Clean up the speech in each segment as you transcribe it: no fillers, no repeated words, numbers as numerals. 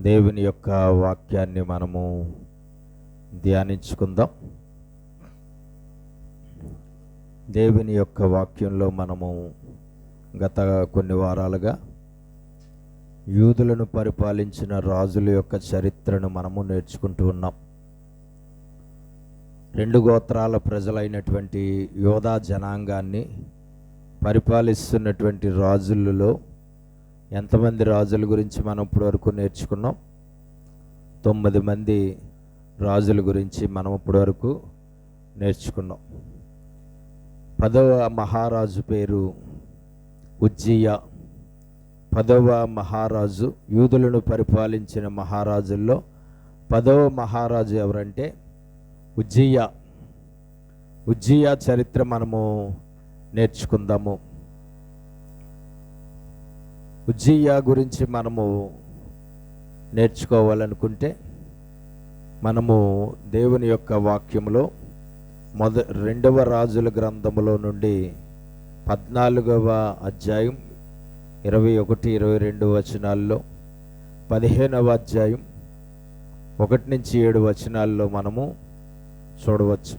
దేవుని యొక్క వాక్యాన్ని మనము ధ్యానించుకుందాం. దేవుని యొక్క వాక్యంలో మనము గత కొన్ని వారాలుగా యూదులను పరిపాలించిన రాజుల యొక్క చరిత్రను మనము నేర్చుకుంటూ ఉన్నాం. 2 గోత్రాల ప్రజలైనటువంటి యోధా జనాంగాన్ని పరిపాలిస్తున్నటువంటి రాజులలో ఎంతమంది రాజుల గురించి మనం ఇప్పటి వరకు నేర్చుకున్నాం? 9 మంది రాజుల గురించి మనం ఇప్పటి వరకు నేర్చుకున్నాం. 10వ మహారాజు పేరు ఉజ్జియా. 10వ మహారాజు, యూదులను పరిపాలించిన మహారాజుల్లో 10వ మహారాజు ఎవరంటే ఉజ్జియా. ఉజ్జియా చరిత్ర మనము నేర్చుకుందాము. ఉజ్జియా గురించి మనము నేర్చుకోవాలనుకుంటే మనము దేవుని యొక్క వాక్యంలో 2వ రాజుల గ్రంథములో నుండి 14వ అధ్యాయం 21-22 వచనాల్లో, 15వ అధ్యాయం 1-7 వచనాల్లో మనము చూడవచ్చు.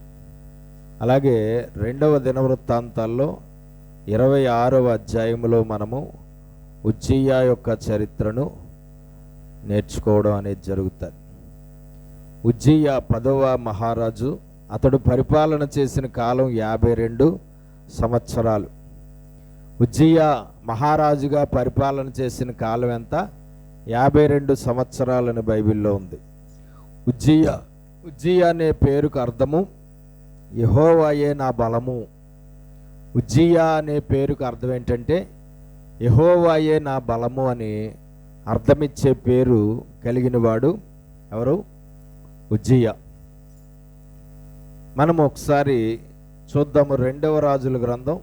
అలాగే 2వ దినవృత్తాంతాల్లో 26వ అధ్యాయంలో మనము ఉజ్జియా యొక్క చరిత్రను నేర్చుకోవడం అనేది జరుగుతుంది. ఉజ్జియా 10వ మహారాజు. అతడు పరిపాలన చేసిన కాలం 52 సంవత్సరాలు. ఉజ్జియా మహారాజుగా పరిపాలన చేసిన కాలం ఎంత? 52 సంవత్సరాలని బైబిల్లో ఉంది. ఉజ్జియా అనే పేరుకు అర్థము యెహోవాయే నా బలము. ఉజ్జియా అనే పేరుకు అర్థం ఏంటంటే యెహోవాయే నా బలము అని అర్థమిచ్చే పేరు కలిగిన వాడు ఎవరు? ఉజ్జియా. మనం ఒకసారి చూద్దాము. 2వ రాజుల గ్రంథం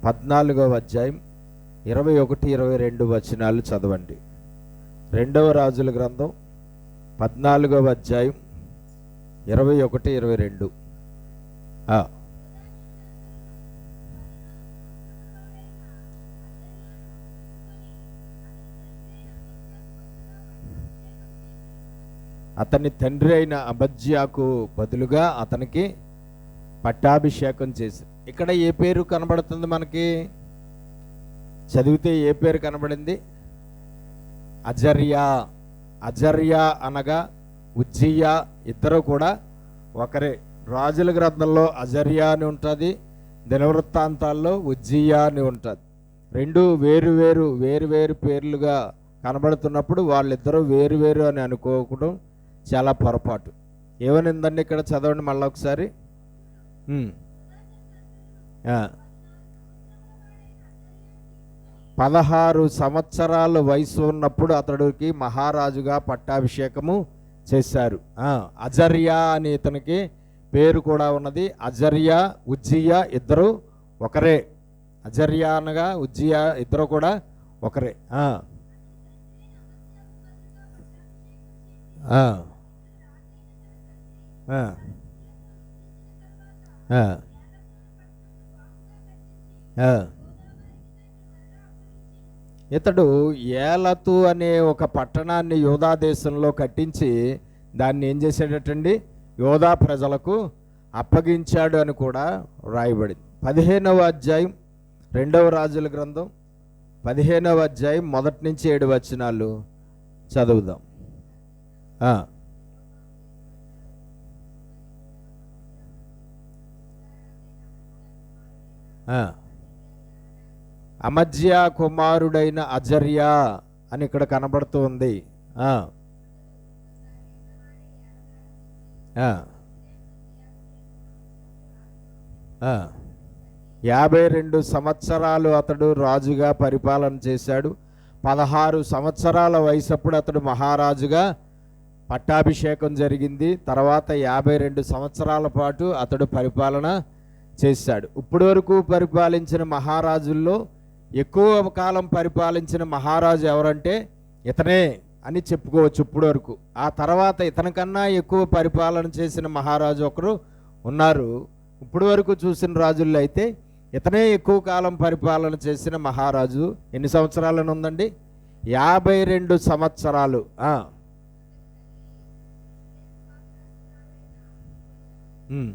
14వ అధ్యాయం 21-22 వచనాలు చదవండి. 2వ రాజుల గ్రంథం 14వ అధ్యాయం 21-22. అతని తండ్రి అయిన అబజ్యాకు బదులుగా అతనికి పట్టాభిషేకం చేసి. ఇక్కడ ఏ పేరు కనబడుతుంది మనకి? చదివితే ఏ పేరు కనబడింది? అజర్యా. అజర్యా అనగా ఉజ్జియా ఇద్దరు కూడా ఒకరే. రాజుల గ్రంథంలో అజర్యా అని ఉంటుంది, దినవృత్తాంతాల్లో ఉజ్జియా అని ఉంటుంది. 2 వేరు పేర్లుగా కనబడుతున్నప్పుడు వాళ్ళిద్దరూ వేరు అని అనుకోవడం చాలా పొరపాటు. ఏమనిందండి ఇక్కడ? చదవండి మళ్ళీ ఒకసారి. 16 సంవత్సరాల వయసు ఉన్నప్పుడు అతడికి మహారాజుగా పట్టాభిషేకము చేశారు. అజర్యా అని ఇతనికి పేరు కూడా ఉన్నది. అజర్యా, ఉజ్జియా ఇద్దరు ఒకరే. అజర్యా అనగా ఉజ్జియా ఇద్దరు కూడా ఒకరే. ఇతడు ఏలతు అనే ఒక పట్టణాన్ని యోధా దేశంలో కట్టించి దాన్ని ఏం చేసేటట్టండి? యోధా ప్రజలకు అప్పగించాడు అని కూడా రాయబడింది. 15వ అధ్యాయం 2వ రాజుల గ్రంథం 15వ అధ్యాయం 1-7 వచనాలు చదువుదాం. అమజ్యా కుమారుడైన అజర్యా అని ఇక్కడ కనబడుతూ ఉంది. 52 సంవత్సరాలు అతడు రాజుగా పరిపాలన చేశాడు. 16 సంవత్సరాల వయసప్పుడు అతడు మహారాజుగా పట్టాభిషేకం జరిగింది. తర్వాత 52 సంవత్సరాల పాటు అతడు పరిపాలన చేశాడు. ఇప్పటి వరకు పరిపాలించిన మహారాజుల్లో ఎక్కువ కాలం పరిపాలించిన మహారాజు ఎవరంటే ఇతనే అని చెప్పుకోవచ్చు ఇప్పటి వరకు. ఆ తర్వాత ఇతనికన్నా ఎక్కువ పరిపాలన చేసిన మహారాజు ఒకరు ఉన్నారు. ఇప్పటి వరకు చూసిన రాజుల్లో అయితే ఇతనే ఎక్కువ కాలం పరిపాలన చేసిన మహారాజు. ఎన్ని సంవత్సరాలను ఉందండి? 52 సంవత్సరాలు. ఉమ్.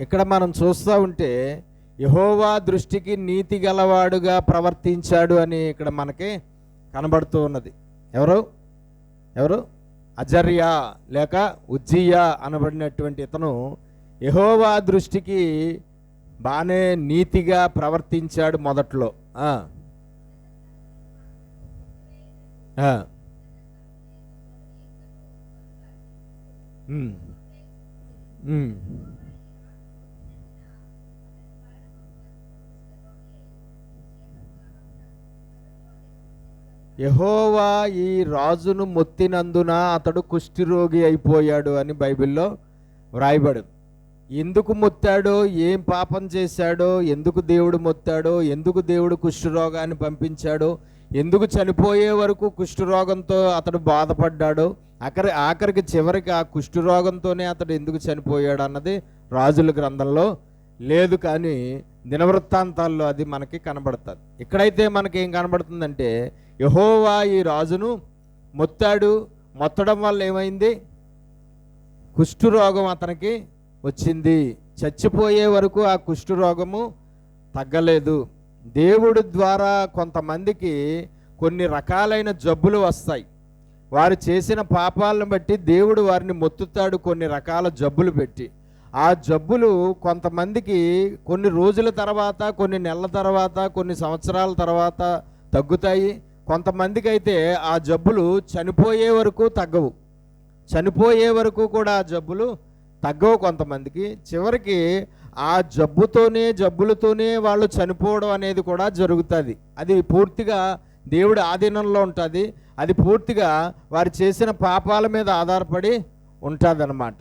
ఇక్కడ మనం చూస్తూ ఉంటే యెహోవా దృష్టికి నీతి గలవాడుగా ప్రవర్తించాడు అని ఇక్కడ మనకి కనబడుతూ ఉన్నది. ఎవరు అజర్యా లేక ఉజ్జియా అనబడినటువంటి ఇతను యెహోవా దృష్టికి బాగానే నీతిగా ప్రవర్తించాడు మొదట్లో. యెహోవా ఈ రాజును మొత్తినందున అతడు కుష్ఠరోగి అయిపోయాడు అని బైబిల్లో వ్రాయబడు. ఎందుకు మొత్తాడో, ఏం పాపం చేశాడో, ఎందుకు దేవుడు మొత్తాడో, ఎందుకు దేవుడు కుష్ఠరోగాన్ని పంపించాడో, ఎందుకు చనిపోయే వరకు కుష్ఠరోగంతో అతడు బాధపడ్డాడో, ఆఖరికి చివరికి ఆ కుష్ఠరోగంతోనే అతడు ఎందుకు చనిపోయాడు అన్నది రాజుల గ్రంథంలో లేదు, కానీ దినవృత్తాంతాల్లో అది మనకి కనబడుతుంది. ఇక్కడైతే మనకి ఏం కనబడుతుందంటే యెహోవా ఈ రాజును మొత్తాడు. మొత్తడం వల్ల ఏమైంది? కుష్ఠరోగం అతనికి వచ్చింది. చచ్చిపోయే వరకు ఆ కుష్ఠరోగము తగ్గలేదు. దేవుడి ద్వారా కొంతమందికి కొన్ని రకాలైన జబ్బులు వస్తాయి. వారు చేసిన పాపాలను బట్టి దేవుడు వారిని మొత్తుతాడు కొన్ని రకాల జబ్బులు పెట్టి. ఆ జబ్బులు కొంతమందికి కొన్ని రోజుల తర్వాత, కొన్ని నెలల తర్వాత, కొన్ని సంవత్సరాల తర్వాత తగ్గుతాయి. కొంతమందికి అయితే ఆ జబ్బులు చనిపోయే వరకు తగ్గవు. చనిపోయే వరకు కూడా ఆ జబ్బులు తగ్గవు కొంతమందికి. చివరికి ఆ జబ్బులతోనే వాళ్ళు చనిపోవడం అనేది కూడా జరుగుతుంది. అది పూర్తిగా దేవుడి ఆధీనంలో ఉంటుంది. అది పూర్తిగా వారు చేసిన పాపాల మీద ఆధారపడి ఉంటుంది అన్నమాట.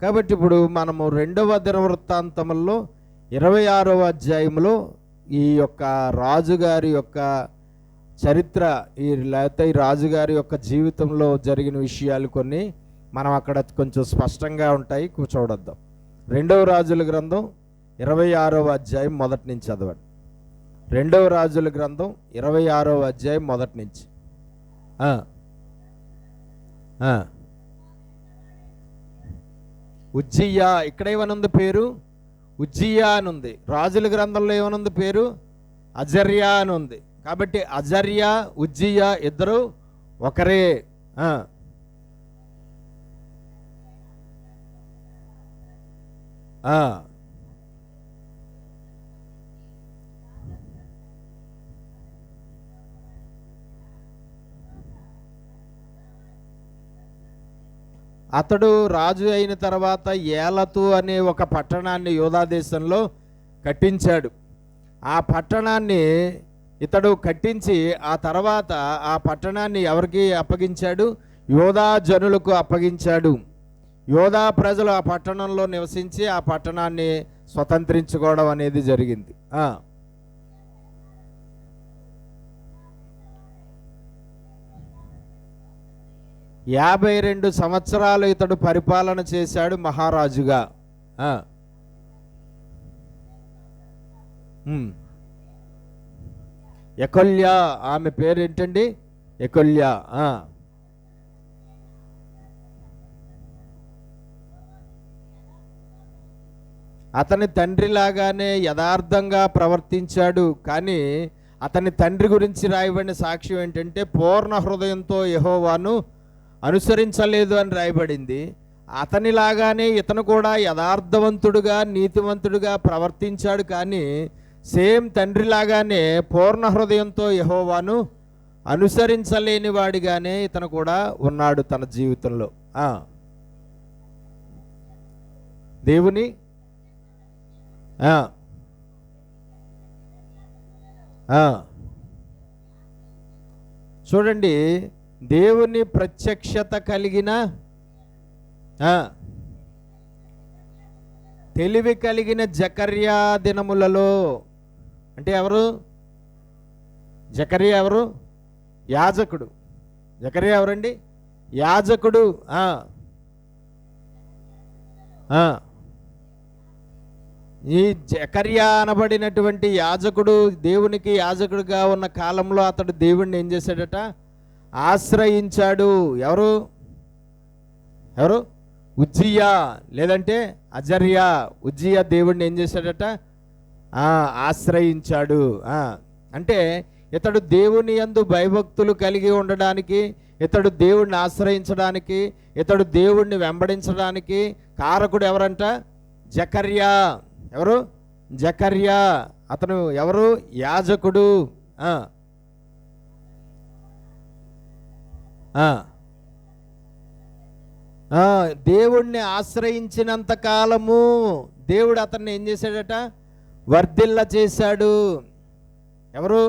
కాబట్టి ఇప్పుడు మనము 2వ దినవృత్తాంతముల్లో 26వ అధ్యాయంలో ఈ యొక్క రాజుగారి యొక్క చరిత్ర, లేకపోతే ఈ రాజుగారి యొక్క జీవితంలో జరిగిన విషయాలు కొన్ని మనం అక్కడ కొంచెం స్పష్టంగా ఉంటాయి, చూడొద్దాం. 2వ రాజుల గ్రంథం 26వ అధ్యాయం మొదటి నుంచి చదవండి. 2వ రాజుల గ్రంథం 26వ అధ్యాయం మొదటి నుంచి. ఉజ్జియా, ఇక్కడ ఏమనుంది పేరు? ఉజ్జియా అని ఉంది. రాజుల గ్రంథంలో ఏమనుంది పేరు? అజర్యా అని ఉంది. కాబట్టి అజర్యా, ఉజ్జియా ఇద్దరు ఒకరే. అతడు రాజు అయిన తర్వాత ఏలతు అనే ఒక పట్టణాన్ని యూదా దేశంలో కట్టించాడు. ఆ పట్టణాన్ని ఇతడు కట్టించి ఆ తర్వాత ఆ పట్టణాన్ని ఎవరికి అప్పగించాడు? యూదా జనులకు అప్పగించాడు. యూదా ప్రజలు ఆ పట్టణంలో నివసించి ఆ పట్టణాన్ని స్వతంత్రించుకోవడం అనేది జరిగింది. 52 సంవత్సరాలు ఇతడు పరిపాలన చేశాడు మహారాజుగా. ఎకొల్యా, ఆమె పేరు ఏంటండి? ఎకొల్యా. అతని తండ్రిలాగానే యథార్థంగా ప్రవర్తించాడు. కానీ అతని తండ్రి గురించి రాయబడిన సాక్ష్యం ఏంటంటే పూర్ణ హృదయంతో యెహోవాను అనుసరించలేదు అని రాయబడింది. అతనిలాగానే ఇతను కూడా యథార్థవంతుడుగా నీతివంతుడుగా ప్రవర్తించాడు. కానీ సేమ్ తండ్రిలాగానే పూర్ణ హృదయంతో యెహోవాను అనుసరించలేని వాడిగానే ఇతను కూడా ఉన్నాడు తన జీవితంలో. దేవుని చూడండి, దేవుని ప్రత్యక్షత కలిగిన తెలివి కలిగిన జకర్యా దినములలో. అంటే ఎవరు? జకర్యా ఎవరు? యాజకుడు. జకర్యా ఎవరండి? యాజకుడు. ఈ జకర్యా అనబడినటువంటి యాజకుడు దేవునికి యాజకుడిగా ఉన్న కాలంలో అతడు దేవుణ్ణి ఏం చేశాడట? ఆశ్రయించాడు. ఎవరు? ఎవరు? ఉజ్జియా లేదంటే అజర్యా. ఉజ్జియా దేవుణ్ణి ఏం చేశాడట? ఆశ్రయించాడు. అంటే ఇతడు దేవుని యందు భయభక్తులు కలిగి ఉండడానికి, ఇతడు దేవుణ్ణి ఆశ్రయించడానికి, ఇతడు దేవుణ్ణి వెంబడించడానికి కారకుడు ఎవరంట? జకర్యా. ఎవరు? జకర్యా. అతను ఎవరు? యాజకుడు. దేవుణ్ణి ఆశ్రయించినంత కాలము దేవుడు అతన్ని ఏం చేశాడట? వర్ధిల్ల చేశాడు. ఎవరు?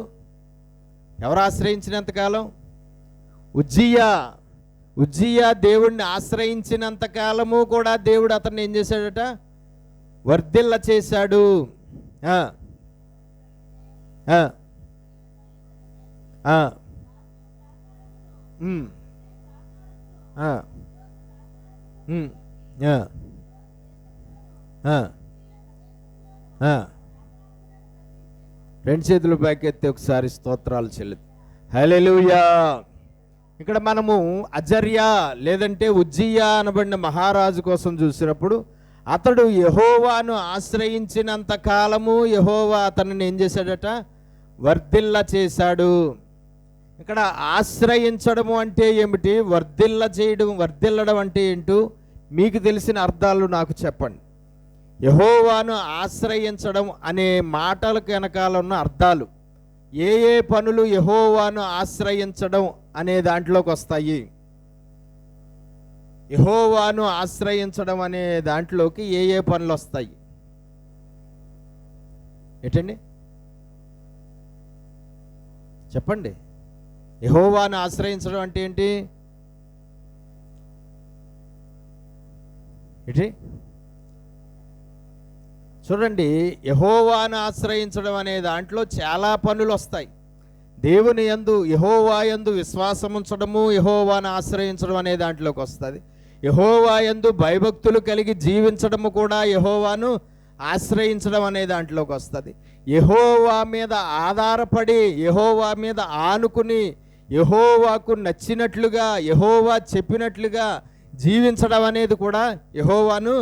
ఎవరు ఆశ్రయించినంత కాలం? ఉజ్జియా. ఉజ్జియా దేవుణ్ణి ఆశ్రయించినంత కాలము కూడా దేవుడు అతన్ని ఏం చేశాడట? వర్ధిల్ల చేశాడు. రెండు చేతులు పైకెత్తి ఒకసారి స్తోత్రాలు చెల్లి. హల్లెలూయా. ఇక్కడ మనము అజర్యా లేదంటే ఉజ్జియా అనబడిన మహారాజు కోసం చూసినప్పుడు అతడు యెహోవాను ఆశ్రయించినంత కాలము యెహోవా అతనిని ఏం చేశాడట? వర్ధిల్ల చేశాడు. ఇక్కడ ఆశ్రయించడము అంటే ఏమిటి? వర్ధిల్ల చేయడం, వర్ధిల్లడం అంటే ఏంటో మీకు తెలిసిన అర్థాలు నాకు చెప్పండి. యెహోవాను ఆశ్రయించడం అనే మాటలకు వెనకాల ఉన్న అర్థాలు, ఏ ఏ పనులు యెహోవాను ఆశ్రయించడం అనే దాంట్లోకి వస్తాయి? యెహోవాను ఆశ్రయించడం అనే దాంట్లోకి ఏ ఏ పనులు వస్తాయి? ఏంటండి చెప్పండి. యెహోవాను ఆశ్రయించడం అంటే ఏంటి? ఏంటి చూడండి, యెహోవాను ఆశ్రయించడం అనే దాంట్లో చాలా పనులు వస్తాయి. దేవుని యందు యెహోవా యందు విశ్వాసం ఉంచడము యెహోవాను ఆశ్రయించడం అనే దాంట్లోకి వస్తుంది. యెహోవా యందు భయభక్తులు కలిగి జీవించడము కూడా యెహోవాను ఆశ్రయించడం అనే దాంట్లోకి వస్తుంది. యెహోవా మీద ఆధారపడి, యెహోవా మీద ఆనుకుని, యెహోవాకు నచ్చినట్లుగా, యెహోవా చెప్పినట్లుగా జీవించడం అనేది కూడా యెహోవాను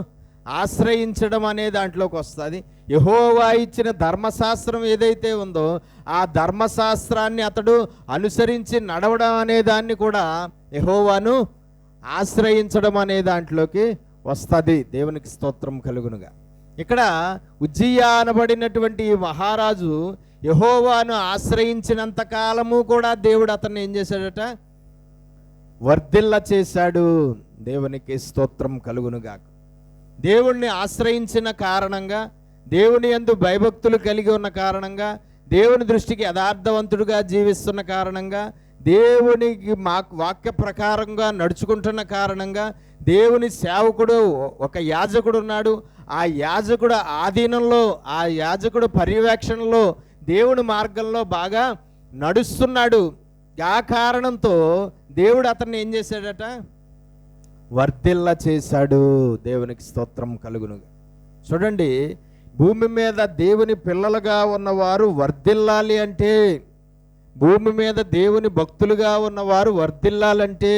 ఆశ్రయించడం అనే దాంట్లోకి వస్తుంది. యెహోవా ఇచ్చిన ధర్మశాస్త్రం ఏదైతే ఉందో ఆ ధర్మశాస్త్రాన్ని అతడు అనుసరించి నడవడం అనే దాన్ని కూడా యెహోవాను ఆశ్రయించడం అనే దాంట్లోకి వస్తుంది. దేవునికి స్తోత్రం కలుగునుగా. ఇక్కడ ఉజ్జియా అనబడినటువంటి ఈ మహారాజు యెహోవాను ఆశ్రయించినంత కాలము కూడా దేవుడు అతన్ని ఏం చేశాడట? వర్ధిల్ల చేశాడు. దేవునికి స్తోత్రం కలుగునుగా. దేవుణ్ణి ఆశ్రయించిన కారణంగా, దేవుని యందు భయభక్తులు కలిగి ఉన్న కారణంగా, దేవుని దృష్టికి యథార్థవంతుడుగా జీవిస్తున్న కారణంగా, దేవునికి వాక్య ప్రకారంగా నడుచుకుంటున్న కారణంగా, దేవుని సేవకుడు ఒక యాజకుడు ఉన్నాడు. ఆ యాజకుడు ఆధీనంలో, ఆ యాజకుడు పర్యవేక్షణలో దేవుని మార్గంలో బాగా నడుస్తున్నాడు. ఆ కారణంతో దేవుడు అతన్ని ఏం చేశాడట? వర్ధిల్ల చేశాడు. దేవునికి స్తోత్రం కలుగును. చూడండి, భూమి మీద దేవుని పిల్లలుగా ఉన్నవారు వర్ధిల్లాలి అంటే, భూమి మీద దేవుని భక్తులుగా ఉన్నవారు వర్ధిల్లాలంటే,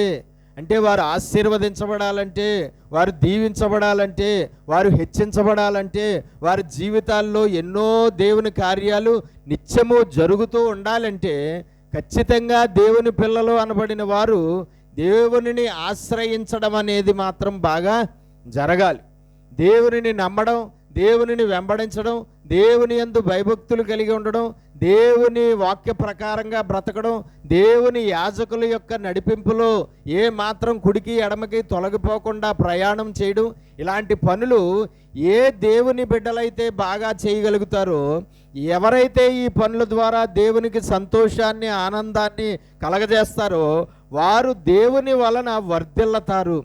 అంటే వారు ఆశీర్వదించబడాలంటే, వారు దీవించబడాలంటే, వారు హెచ్చించబడాలంటే, వారి జీవితాల్లో ఎన్నో దేవుని కార్యాలు నిత్యము జరుగుతూ ఉండాలంటే ఖచ్చితంగా దేవుని పిల్లలు అనబడిన వారు దేవునిని ఆశ్రయించడం అనేది మాత్రం బాగా జరగాలి. దేవునిని నమ్మడం, దేవునిని వెంబడించడం, దేవుని యందు భయభక్తులు కలిగి ఉండడం, దేవుని వాక్య ప్రకారంగా బ్రతకడం, దేవుని యాజకుల యొక్క నడిపింపులో ఏ మాత్రం కుడికి ఎడమకి తొలగిపోకుండా ప్రయాణం చేయడం, ఇలాంటి పనులు ఏ దేవుని బిడ్డలైతే బాగా చేయగలుగుతారో, ఎవరైతే ఈ పనుల ద్వారా దేవునికి సంతోషాన్ని ఆనందాన్ని కలగజేస్తారో వారు దేవుని వలన వర్ధిల్లతారు.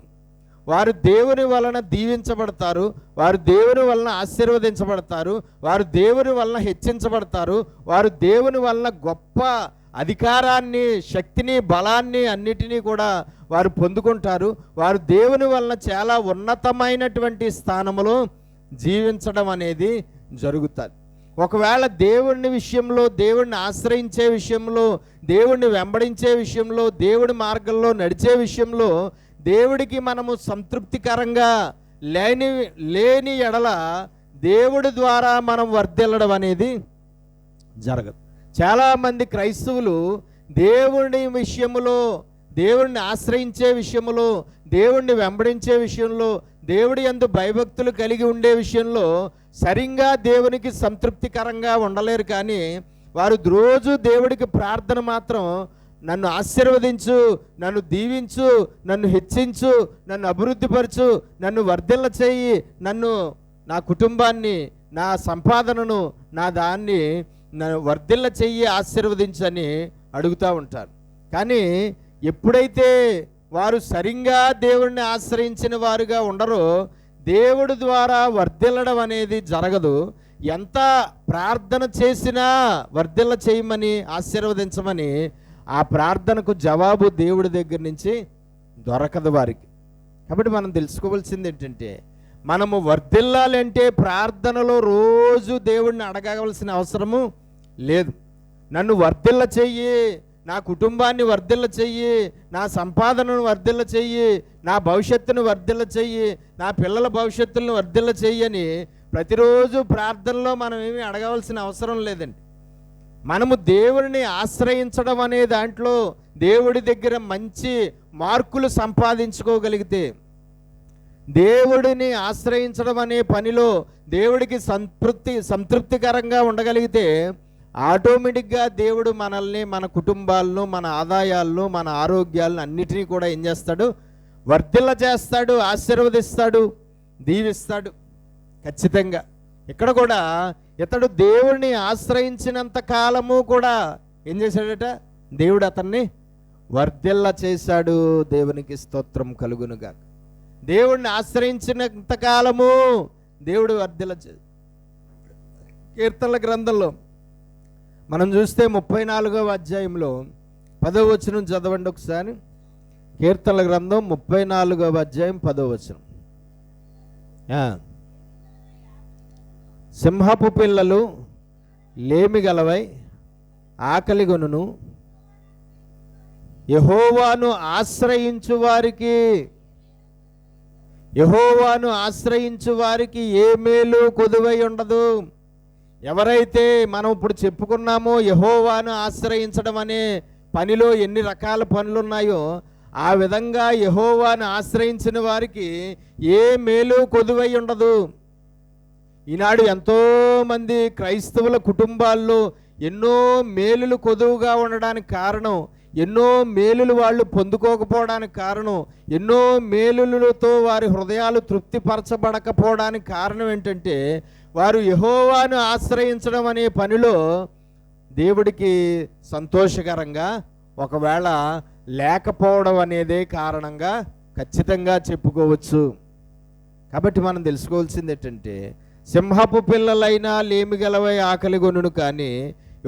వారు దేవుని వలన దీవించబడతారు, వారు దేవుని వలన ఆశీర్వదించబడతారు, వారు దేవుని వలన హెచ్చించబడతారు, వారు దేవుని వలన గొప్ప అధికారాన్ని, శక్తిని, బలాన్ని అన్నిటినీ కూడా వారు పొందుకుంటారు. వారు దేవుని వలన చాలా ఉన్నతమైనటువంటి స్థానములో జీవించడం అనేది జరుగుతుంది. ఒకవేళ దేవుని విషయంలో, దేవుడిని ఆశ్రయించే విషయంలో, దేవుడిని వెంబడించే విషయంలో, దేవుడి మార్గంలో నడిచే విషయంలో దేవుడికి మనము సంతృప్తికరంగా లేని ఎడల దేవుడి ద్వారా మనం వర్ధిల్లడం అనేది జరగదు. చాలామంది క్రైస్తవులు దేవుని విషయంలో, దేవుడిని ఆశ్రయించే విషయంలో, దేవుడిని వెంబడించే విషయంలో, దేవుడి యందు భయభక్తులు కలిగి ఉండే విషయంలో సరిగ్గా దేవునికి సంతృప్తికరంగా ఉండలేరు. కానీ వారు రోజు దేవుడికి ప్రార్థన మాత్రం, నన్ను ఆశీర్వదించు, నన్ను దీవించు, నన్ను హెచ్చించు, నన్ను అభివృద్ధిపరచు, నన్ను వర్ధిల్ల చేయి, నన్ను, నా కుటుంబాన్ని, నా సంపాదనను, నా దాన్ని నన్ను వర్ధిల్ల చెయ్యి, ఆశీర్వదించని అడుగుతూ ఉంటారు. కానీ ఎప్పుడైతే వారు సరిగ్గా దేవుడిని ఆశ్రయించిన వారుగా ఉండరో దేవుడి ద్వారా వర్ధిల్లడం అనేది జరగదు. ఎంత ప్రార్థన చేసినా వర్ధిల్ల చేయమని, ఆశీర్వదించమని, ఆ ప్రార్థనకు జవాబు దేవుడి దగ్గర నుంచి దొరకదు వారికి. కాబట్టి మనం తెలుసుకోవాల్సింది ఏంటంటే, మనము వర్ధిల్లాలంటే ప్రార్థనలో రోజు దేవుడిని అడగవలసిన అవసరము లేదు. నన్ను వర్ధిల్ల చెయ్యి, నా కుటుంబాన్ని వర్ధిల్ల చెయ్యి, నా సంపాదనను వర్ధిల్ల చెయ్యి, నా భవిష్యత్తును వర్ధిల్ల చెయ్యి, నా పిల్లల భవిష్యత్తులను వర్ధిల్ల చెయ్యి అని ప్రతిరోజు ప్రార్థనలో మనం ఏమీ అడగవలసిన అవసరం లేదండి. మనము దేవుడిని ఆశ్రయించడం అనే దాంట్లో దేవుడి దగ్గర మంచి మార్కులు సంపాదించుకోగలిగితే, దేవుడిని ఆశ్రయించడం అనే పనిలో దేవుడికి సంతృప్తికరంగా ఉండగలిగితే ఆటోమేటిక్గా దేవుడు మనల్ని, మన కుటుంబాలను, మన ఆదాయాలను, మన ఆరోగ్యాలను అన్నిటినీ కూడా ఏం చేస్తాడు? వర్ధిల్ల చేస్తాడు, ఆశీర్వదిస్తాడు, దీవిస్తాడు. ఖచ్చితంగా ఇక్కడ కూడా ఇతడు దేవుడిని ఆశ్రయించినంత కాలము కూడా ఏం చేశాడట? దేవుడు అతన్ని వర్ధిల్ల చేశాడు. దేవునికి స్తోత్రం కలుగునుగా. దేవుడిని ఆశ్రయించినంత కాలము దేవుడు వర్ధిల్ల చేశాడు. కీర్తనల గ్రంథంలో మనం చూస్తే 34వ అధ్యాయంలో 10వ వచనం చదవండి ఒకసారి. కీర్తనల గ్రంథం 34వ అధ్యాయం 10వ వచనం. సింహపు పిల్లలు లేమి గలవై ఆకలిగొనును, యెహోవాను ఆశ్రయించు వారికి ఏ మేలు కొదువై ఉండదు. ఎవరైతే మనం ఇప్పుడు చెప్పుకున్నామో యెహోవాను ఆశ్రయించడం అనే పనిలో ఎన్ని రకాల పనులు ఉన్నాయో, ఆ విధంగా యెహోవాను ఆశ్రయించిన వారికి ఏ మేలు కొదువై ఉండదు. ఈనాడు ఎంతోమంది క్రైస్తవుల కుటుంబాల్లో ఎన్నో మేలులు కొదువుగా ఉండడానికి కారణం, ఎన్నో మేలులు వాళ్ళు పొందుకోకపోవడానికి కారణం, ఎన్నో మేలులతో వారి హృదయాలు తృప్తిపరచబడకపోవడానికి కారణం ఏంటంటే, వారు యెహోవాను ఆశ్రయించడం అనే పనిలో దేవుడికి సంతోషకరంగా ఒకవేళ లేకపోవడం అనేదే కారణంగా ఖచ్చితంగా చెప్పుకోవచ్చు. కాబట్టి మనం తెలుసుకోవాల్సింది ఏంటంటే, సింహపు పిల్లలైనా లేమిగలవై ఆకలిగొనును, కానీ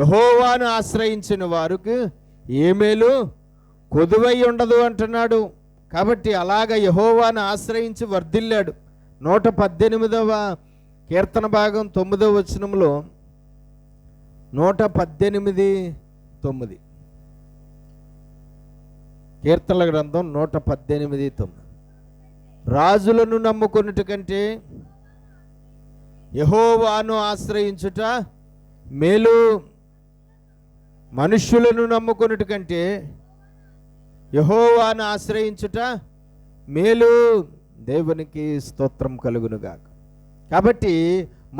యెహోవాను ఆశ్రయించిన వారికి ఏ మేలు కొదువై ఉండదు అంటున్నాడు. కాబట్టి అలాగ యెహోవాను ఆశ్రయించి వర్ధిల్లాడు. 118వ కీర్తన భాగం 9వ వచనంలో 118:9 కీర్తనల గ్రంథం 118:9 రాజులను నమ్ముకొనుట కంటే యెహోవాను ఆశ్రయించుట మేలు, మనుష్యులను నమ్ముకొనుట కంటే యెహోవాను ఆశ్రయించుట మేలు. దేవునికి స్తోత్రం కలుగునుగాక. కాబట్టి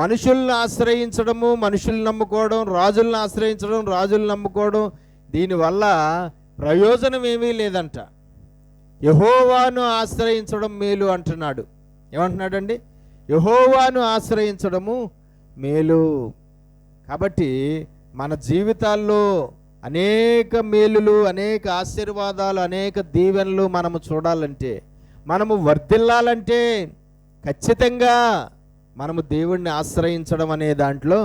మనుషులను ఆశ్రయించడము, మనుషులను నమ్ముకోవడం, రాజులను ఆశ్రయించడం, రాజులను నమ్ముకోవడం, దీనివల్ల ప్రయోజనం ఏమీ లేదంట. యెహోవాను ఆశ్రయించడం మేలు అంటున్నాడు. ఏమంటున్నాడండి? యెహోవాను ఆశ్రయించడము మేలు. కాబట్టి మన జీవితాల్లో అనేక మేలులు, అనేక ఆశీర్వాదాలు, అనేక దీవెనలు మనము చూడాలంటే మనము వర్ధిల్లాలంటే ఖచ్చితంగా మనము దేవుణ్ణి ఆశ్రయించడం అనే దాంట్లో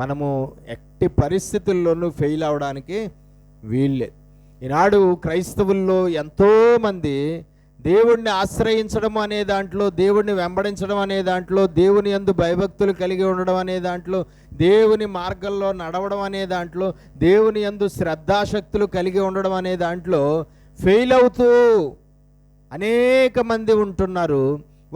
మనము ఎట్టి పరిస్థితుల్లోనూ ఫెయిల్ అవడానికి వీల్లేదు. ఈనాడు క్రైస్తవుల్లో ఎంతోమంది దేవుణ్ణి ఆశ్రయించడం అనే దాంట్లో, దేవుణ్ణి వెంబడించడం అనే దాంట్లో, దేవుని యందు భయభక్తులు కలిగి ఉండడం అనే దాంట్లో, దేవుని మార్గంలో నడవడం అనే దాంట్లో, దేవుని యందు శ్రద్ధాశక్తులు కలిగి ఉండడం అనే దాంట్లో ఫెయిల్ అవుతూ అనేక మంది ఉంటున్నారు.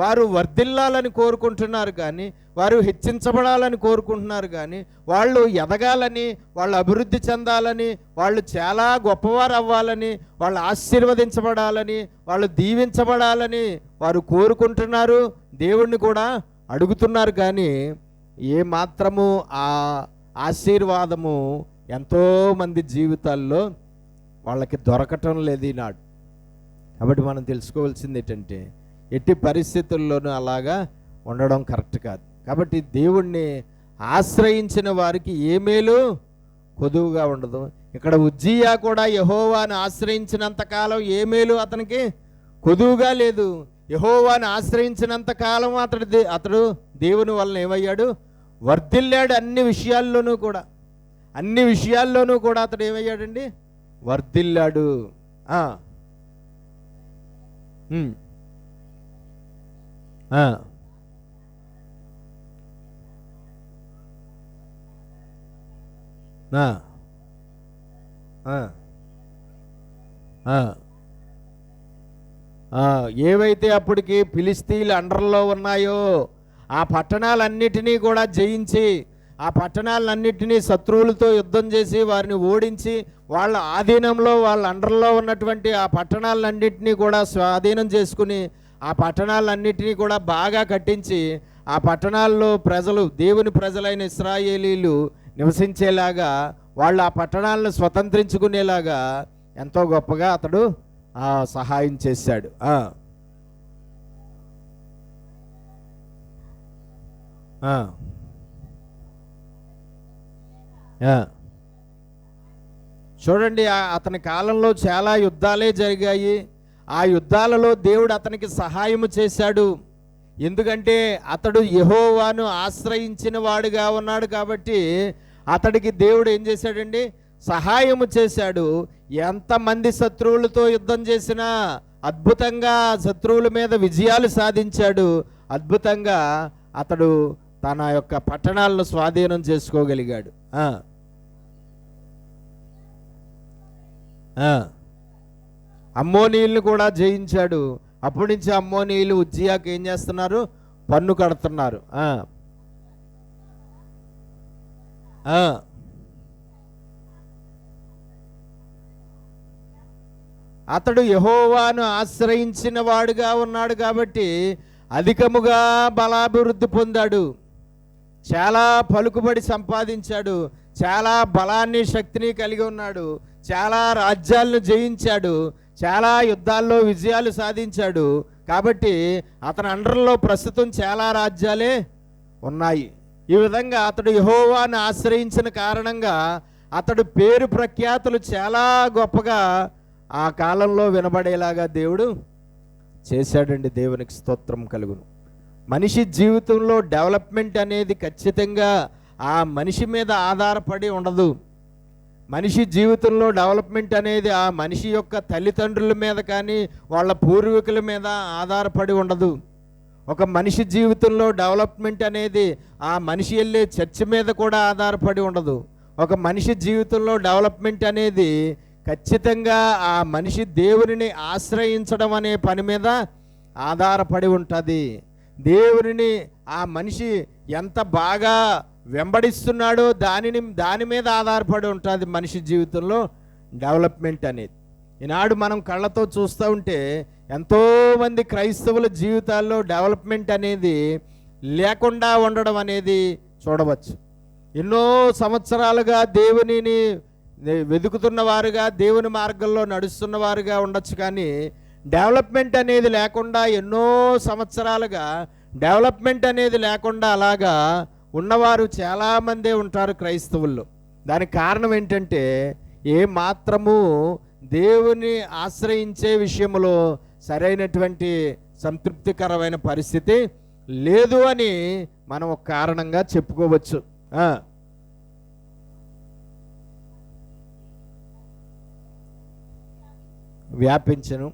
వారు వర్ధిల్లాలని కోరుకుంటున్నారు కానీ, వారు హెచ్చించబడాలని కోరుకుంటున్నారు కానీ, వాళ్ళు ఎదగాలని, వాళ్ళు అభివృద్ధి చెందాలని, వాళ్ళు చాలా గొప్పవారు అవ్వాలని, వాళ్ళు ఆశీర్వదించబడాలని, వాళ్ళు దీవించబడాలని వారు కోరుకుంటున్నారు. దేవుణ్ణి కూడా అడుగుతున్నారు కానీ ఏ మాత్రము ఆ ఆశీర్వాదము ఎంతోమంది జీవితాల్లో వాళ్ళకి దొరకటం లేదు ఈనాడు. కాబట్టి మనం తెలుసుకోవాల్సింది ఏంటంటే, ఎట్టి పరిస్థితుల్లోనూ అలాగా ఉండడం కరెక్ట్ కాదు. కాబట్టి దేవుణ్ణి ఆశ్రయించిన వారికి ఏ మేలు కొదువుగా ఉండదు. ఇక్కడ ఉజ్జియా కూడా యెహోవాను ఆశ్రయించినంతకాలం ఏ మేలు అతనికి కొదువుగా లేదు. యెహోవాను ఆశ్రయించినంతకాలం అతడు దేవుని వలన ఏమయ్యాడు? వర్ధిల్లాడు. అన్ని విషయాల్లోనూ కూడా అతడు ఏమయ్యాడండి? వర్ధిల్లాడు. ఏవైతే అప్పటికి ఫిలిస్తీన్ల అండర్లో ఉన్నాయో ఆ పట్టణాలన్నిటినీ కూడా జయించి, ఆ పట్టణాలన్నిటినీ శత్రువులతో యుద్ధం చేసి వారిని ఓడించి, వాళ్ళ ఆధీనంలో, వాళ్ళ అండర్లో ఉన్నటువంటి ఆ పట్టణాలన్నింటినీ కూడా స్వాధీనం చేసుకుని, ఆ పట్టణాలన్నింటినీ కూడా బాగా కట్టించి, ఆ పట్టణాల్లో ప్రజలు, దేవుని ప్రజలైన ఇశ్రాయేలీలు నివసించేలాగా, వాళ్ళు ఆ పట్టణాలను స్వతంత్రించుకునేలాగా ఎంతో గొప్పగా అతడు సహాయం చేశాడు. చూడండి, అతని కాలంలో చాలా యుద్ధాలే జరిగాయి. ఆ యుద్ధాలలో దేవుడు అతనికి సహాయము చేశాడు. ఎందుకంటే అతడు యెహోవాను ఆశ్రయించిన వాడుగా ఉన్నాడు కాబట్టి అతడికి దేవుడు ఏం చేశాడండి? సహాయము చేశాడు. ఎంతమంది శత్రువులతో యుద్ధం చేసినా అద్భుతంగా శత్రువుల మీద విజయాలు సాధించాడు. అద్భుతంగా అతడు తన యొక్క పట్టణాలను స్వాధీనం చేసుకోగలిగాడు. అమ్మోనీయుల్ని కూడా జయించాడు. అప్పటి నుంచి అమ్మోనీయులు ఉజ్జియాకి ఏం చేస్తున్నారు? పన్ను కడుతున్నారు. అతడు యెహోవాను ఆశ్రయించిన వాడుగా ఉన్నాడు కాబట్టి అధికముగా బలాభివృద్ధి పొందాడు. చాలా పలుకుబడి సంపాదించాడు. చాలా బలాన్ని, శక్తిని కలిగి ఉన్నాడు. చాలా రాజ్యాలను జయించాడు. చాలా యుద్ధాల్లో విజయాలు సాధించాడు. కాబట్టి అతని అండర్లో ప్రస్తుతం చాలా రాజ్యాలే ఉన్నాయి. ఈ విధంగా అతడు యెహోవాను ఆశ్రయించిన కారణంగా అతడు పేరు ప్రఖ్యాతులు చాలా గొప్పగా ఆ కాలంలో వినబడేలాగా దేవుడు చేశాడండి. దేవునికి స్తోత్రం కలుగును. మనిషి జీవితంలో డెవలప్మెంట్ అనేది ఖచ్చితంగా ఆ మనిషి మీద ఆధారపడి ఉండదు. మనిషి జీవితంలో డెవలప్మెంట్ అనేది ఆ మనిషి యొక్క తల్లిదండ్రుల మీద కానీ వాళ్ళ పూర్వీకుల మీద ఆధారపడి ఉండదు. ఒక మనిషి జీవితంలో డెవలప్మెంట్ అనేది ఆ మనిషి వెళ్ళే చర్చి మీద కూడా ఆధారపడి ఉండదు. ఒక మనిషి జీవితంలో డెవలప్మెంట్ అనేది ఖచ్చితంగా ఆ మనిషి దేవునిని ఆశ్రయించడం అనే పని మీద ఆధారపడి ఉంటుంది. దేవునిని ఆ మనిషి ఎంత బాగా వెంబడిస్తున్నాడో దాని మీద ఆధారపడి ఉంటుంది మనిషి జీవితంలో డెవలప్మెంట్ అనేది. ఈనాడు మనం కళ్ళతో చూస్తూ ఉంటే ఎంతోమంది క్రైస్తవుల జీవితాల్లో డెవలప్మెంట్ అనేది లేకుండా ఉండడం అనేది చూడవచ్చు. ఎన్నో సంవత్సరాలుగా దేవునిని వెతుకుతున్న వారుగా, దేవుని మార్గంలో నడుస్తున్న వారుగా ఉండొచ్చు, కానీ డెవలప్మెంట్ అనేది లేకుండా ఎన్నో సంవత్సరాలుగా డెవలప్మెంట్ అనేది లేకుండా అలాగా ఉన్నవారు చాలామందే ఉంటారు క్రైస్తవుల్లో. దానికి కారణం ఏంటంటే ఏ మాత్రము దేవుని ఆశ్రయించే విషయంలో సరైనటువంటి సంతృప్తికరమైన పరిస్థితి లేదు అని మనం ఒక కారణంగా చెప్పుకోవచ్చు. వ్యాపించను.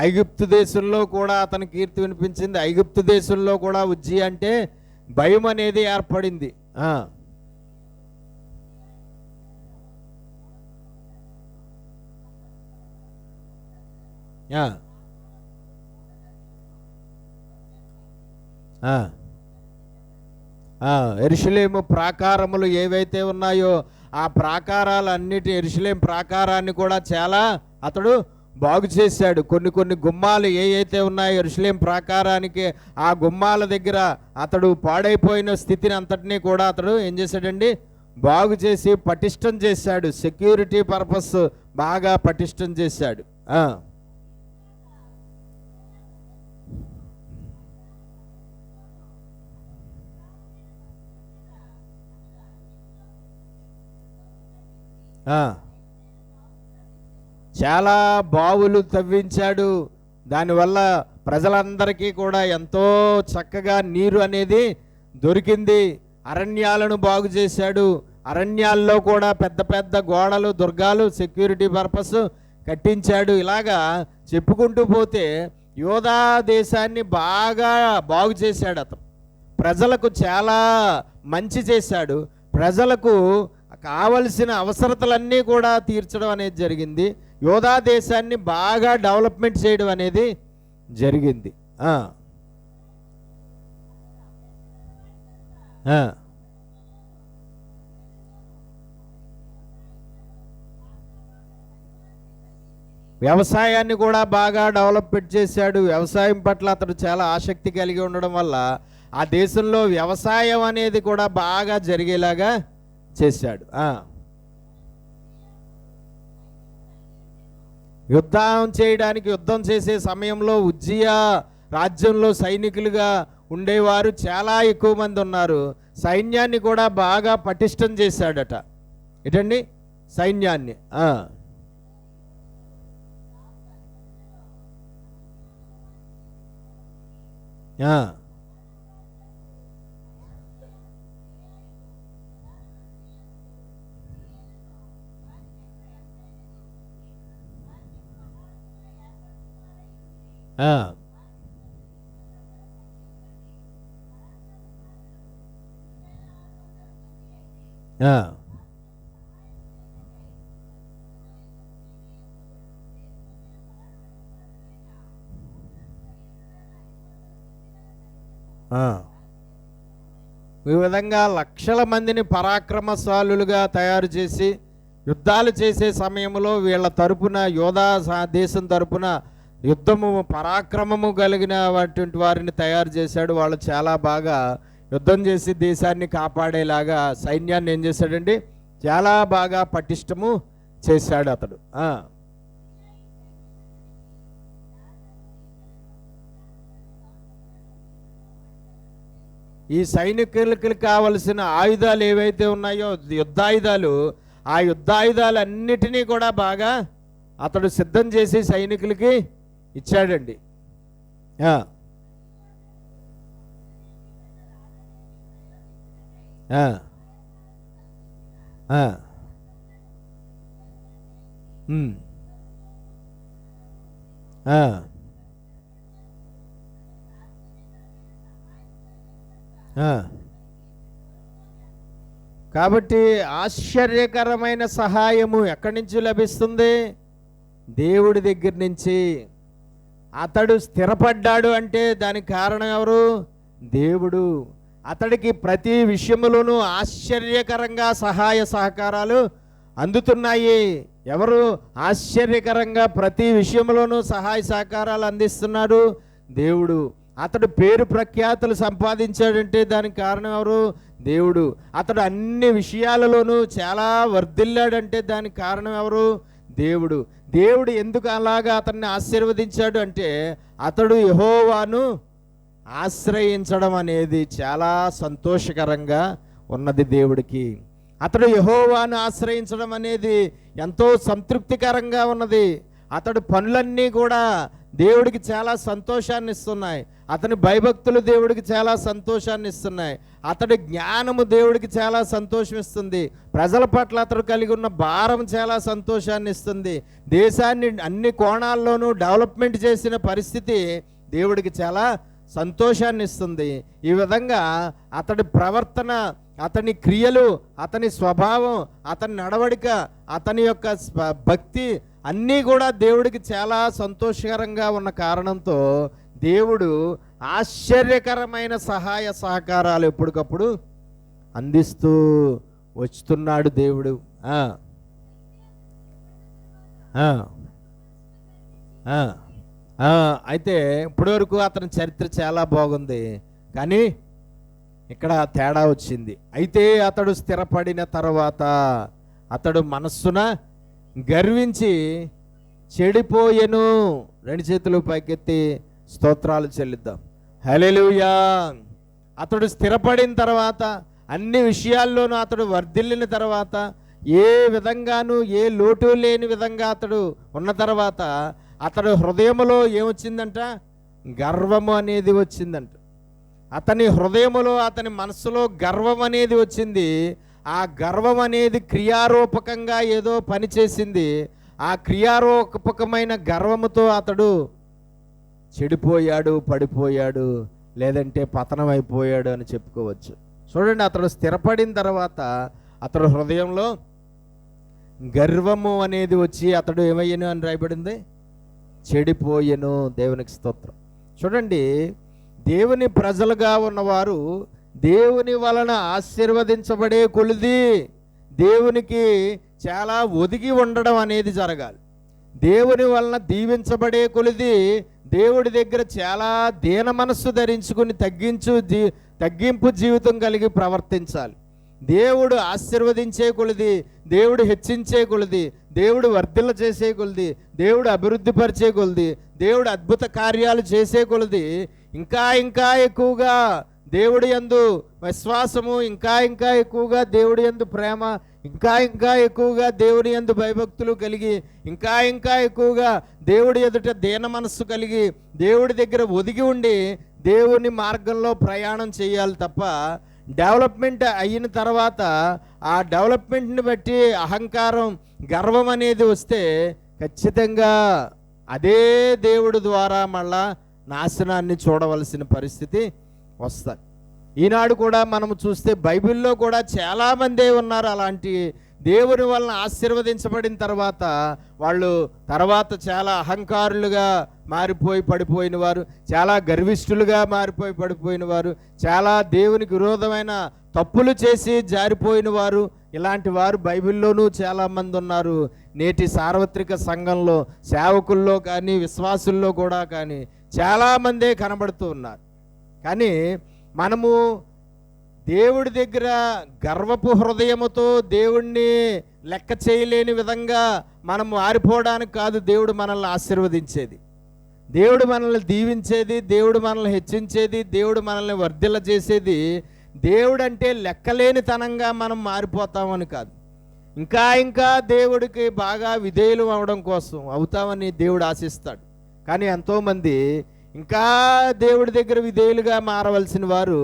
ఐగుప్తు దేశంలో కూడా అతని కీర్తి వినిపించింది. ఐగుప్తు దేశంలో కూడా ఉజ్జియా అంటే భయం అనేది ఏర్పడింది. యెరూషలేము ప్రాకారములు ఏవైతే ఉన్నాయో ఆ ప్రాకారాలన్నిటి, యెరూషలేము ప్రాకారాన్ని కూడా చాలా అతడు బాగు చేశాడు. కొన్ని గుమ్మాలు ఏవైతే ఉన్నాయో యెరూషలేము ప్రాకారానికి, ఆ గుమ్మాల దగ్గర అతడు పాడైపోయిన స్థితిని అంతటినీ కూడా అతడు ఏం చేశాడండి, బాగు చేసి పటిష్టం చేశాడు. సెక్యూరిటీ పర్పస్ బాగా పటిష్టం చేశాడు. చాలా బావులు తవ్వించాడు. దానివల్ల ప్రజలందరికీ కూడా ఎంతో చక్కగా నీరు అనేది దొరికింది. అరణ్యాలను బాగు చేశాడు. అరణ్యాల్లో కూడా పెద్ద పెద్ద గోడలు, దుర్గాలు సెక్యూరిటీ పర్పస్ కట్టించాడు. ఇలాగా చెప్పుకుంటూ పోతే యోధా దేశాన్ని బాగా బాగు చేశాడు అతను. ప్రజలకు చాలా మంచి చేశాడు. ప్రజలకు కావలసిన అవసరతలన్నీ కూడా తీర్చడం అనేది జరిగింది. యోధా దేశాన్ని బాగా డెవలప్మెంట్ చేయడం అనేది జరిగింది. వ్యవసాయాన్ని కూడా బాగా డెవలప్మెంట్ చేశాడు. వ్యవసాయం పట్ల అతడు చాలా ఆసక్తి కలిగి ఉండడం వల్ల ఆ దేశంలో వ్యవసాయం అనేది కూడా బాగా జరిగేలాగా చేశాడు. యుద్ధం చేసే సమయంలో ఉజ్జియా రాజ్యంలో సైనికులుగా ఉండేవారు చాలా ఎక్కువ మంది ఉన్నారు. సైన్యాన్ని కూడా బాగా పటిష్టం చేశాడట. ఏంటండి? సైన్యాన్ని. ఈ విధంగా లక్షల మందిని పరాక్రమశాలులుగా తయారు చేసి యుద్ధాలు చేసే సమయంలో వీళ్ళ తరపున, యోధా దేశం తరపున యుద్ధము పరాక్రమము కలిగిన వారిని తయారు చేశాడు. వాళ్ళు చాలా బాగా యుద్ధం చేసి దేశాన్ని కాపాడేలాగా సైన్యాన్ని ఏం చేశాడండి, చాలా బాగా పటిష్టము చేశాడు అతడు. ఈ సైనికులకు కావలసిన ఆయుధాలు ఏవైతే ఉన్నాయో, యుద్ధాయుధాలు, ఆ యుద్ధాయుధాలన్నిటినీ కూడా బాగా అతడు సిద్ధం చేసి సైనికులకి ఇచ్చాడండి. కాబట్టి ఆశ్చర్యకరమైన సహాయము ఎక్కడి నుంచి లభిస్తుంది? దేవుడి దగ్గర నుంచి. అతడు స్థిరపడ్డాడు అంటే దానికి కారణం ఎవరు? దేవుడు. అతడికి ప్రతి విషయములోనూ ఆశ్చర్యకరంగా సహాయ సహకారాలు అందుతున్నాయి. ఎవరు ఆశ్చర్యకరంగా ప్రతి విషయంలోనూ సహాయ సహకారాలు అందిస్తున్నాడు? దేవుడు. అతడు పేరు ప్రఖ్యాతులు సంపాదించాడంటే దానికి కారణం ఎవరు? దేవుడు. అతడు అన్ని విషయాలలోనూ చాలా వర్ధిల్లాడంటే దానికి కారణం ఎవరు? దేవుడు. దేవుడు ఎందుకు అలాగా అతన్ని ఆశీర్వదించాడు అంటే అతడు యెహోవాను ఆశ్రయించడం అనేది చాలా సంతోషకరంగా ఉన్నది దేవుడికి. అతడు యెహోవాను ఆశ్రయించడం అనేది ఎంతో సంతృప్తికరంగా ఉన్నది. అతడు పనులన్నీ కూడా దేవుడికి చాలా సంతోషాన్ని ఇస్తున్నాయి. అతని భయభక్తులు దేవుడికి చాలా సంతోషాన్ని ఇస్తున్నాయి. అతడి జ్ఞానము దేవుడికి చాలా సంతోషం ఇస్తుంది. ప్రజల పట్ల అతడు కలిగి ఉన్న భారం చాలా సంతోషాన్ని ఇస్తుంది. దేశాన్ని అన్ని కోణాల్లోనూ డెవలప్మెంట్ చేసిన పరిస్థితి దేవుడికి చాలా సంతోషాన్ని ఇస్తుంది. ఈ విధంగా అతడి ప్రవర్తన, అతని క్రియలు, అతని స్వభావం, అతని నడవడిక, అతని యొక్క భక్తి అన్నీ కూడా దేవుడికి చాలా సంతోషకరంగా ఉన్న కారణంతో దేవుడు ఆశ్చర్యకరమైన సహాయ సహకారాలు ఎప్పటికప్పుడు అందిస్తూ వస్తున్నాడు దేవుడు. అయితే ఇప్పటివరకు అతని చరిత్ర చాలా బాగుంది, కానీ ఇక్కడ తేడా వచ్చింది. అయితే అతడు స్థిరపడిన తర్వాత అతడు మనస్సున గర్వించి చెడిపోయెను. రెండు చేతులు పైకెత్తి స్తోత్రాలు చెల్లిద్దాం. హల్లెలూయా. అతడు స్థిరపడిన తర్వాత, అన్ని విషయాల్లోనూ అతడు వర్ధిల్లిన తర్వాత, ఏ విధంగానూ ఏ లోటు లేని విధంగా అతడు ఉన్న తర్వాత అతడు హృదయములో ఏమొచ్చిందంట? గర్వము అనేది వచ్చిందంట. అతని హృదయములో, అతని మనస్సులో గర్వం అనేది వచ్చింది. ఆ గర్వం అనేది క్రియారూపకంగా ఏదో పని చేసింది. ఆ క్రియారూపకమైన గర్వముతో అతడు చెడిపోయాడు, పడిపోయాడు, లేదంటే పతనం అయిపోయాడు అని చెప్పుకోవచ్చు. చూడండి, అతడు స్థిరపడిన తర్వాత అతడు హృదయంలో గర్వము అనేది వచ్చి అతడు ఏమయ్యను అని రాయబడింది? చెడిపోయెను. దేవునికి స్తోత్రం. చూడండి, దేవుని ప్రజలుగా ఉన్నవారు దేవుని వలన ఆశీర్వదించబడే కొలిది దేవునికి చాలా ఒదిగి ఉండడం అనేది జరగాలి. దేవుని వలన దీవించబడే కొలిది దేవుడి దగ్గర చాలా దీన మనస్సు ధరించుకుని తగ్గింపు జీవితం కలిగి ప్రవర్తించాలి. దేవుడు ఆశీర్వదించే కొలిది, దేవుడు హెచ్చించే కొలిది, దేవుడు వర్ధిల్ల చేసే కొలిది, దేవుడు అభివృద్ధి పరిచే కొలిది, దేవుడు అద్భుత కార్యాలు చేసే కొలిది ఇంకా ఇంకా ఎక్కువగా దేవుడి యందు విశ్వాసము, ఇంకా ఇంకా ఎక్కువగా దేవుడి యందు ప్రేమ, ఇంకా ఇంకా ఎక్కువగా దేవుని యందు భయభక్తులు కలిగి, ఇంకా ఇంకా ఎక్కువగా దేవుడి ఎదుట దీన మనస్సు కలిగి, దేవుడి దగ్గర ఒదిగి ఉండి దేవుని మార్గంలో ప్రయాణం చేయాలి తప్ప, డెవలప్మెంట్ అయిన తర్వాత ఆ డెవలప్మెంట్ని బట్టి అహంకారం, గర్వం అనేది వస్తే ఖచ్చితంగా అదే దేవుడి ద్వారా మళ్ళా నాశనాన్ని చూడవలసిన పరిస్థితి వస్తుంది. ఈనాడు కూడా మనము చూస్తే బైబిల్లో కూడా చాలామందే ఉన్నారు అలాంటి దేవుని వలన ఆశీర్వదించబడిన తర్వాత వాళ్ళు తర్వాత చాలా అహంకారులుగా మారిపోయి పడిపోయిన వారు, చాలా గర్విష్ఠులుగా మారిపోయి పడిపోయిన వారు, చాలా దేవునికి విరోధమైన తప్పులు చేసి జారిపోయిన వారు, ఇలాంటి వారు బైబిల్లోనూ చాలామంది ఉన్నారు. నేటి సార్వత్రిక సంఘంలో, సేవకుల్లో కానీ విశ్వాసుల్లో కూడా కానీ చాలామందే కనబడుతూ ఉన్నారు. కానీ మనము దేవుడి దగ్గర గర్వపు హృదయముతో దేవుణ్ణి లెక్క చేయలేని విధంగా మనం మారిపోవడానికి కాదు దేవుడు మనల్ని ఆశీర్వదించేది, దేవుడు మనల్ని దీవించేది, దేవుడు మనల్ని హెచ్చించేది, దేవుడు మనల్ని వర్ధిల్ల చేసేది. దేవుడు అంటే లెక్కలేనితనంగా మనం మారిపోతామని కాదు, ఇంకా ఇంకా దేవుడికి బాగా విధేయులు అవడం కోసం అవుతామని దేవుడు ఆశిస్తాడు. కానీ ఎంతోమంది ఇంకా దేవుడి దగ్గర విధేయులుగా మారవలసిన వారు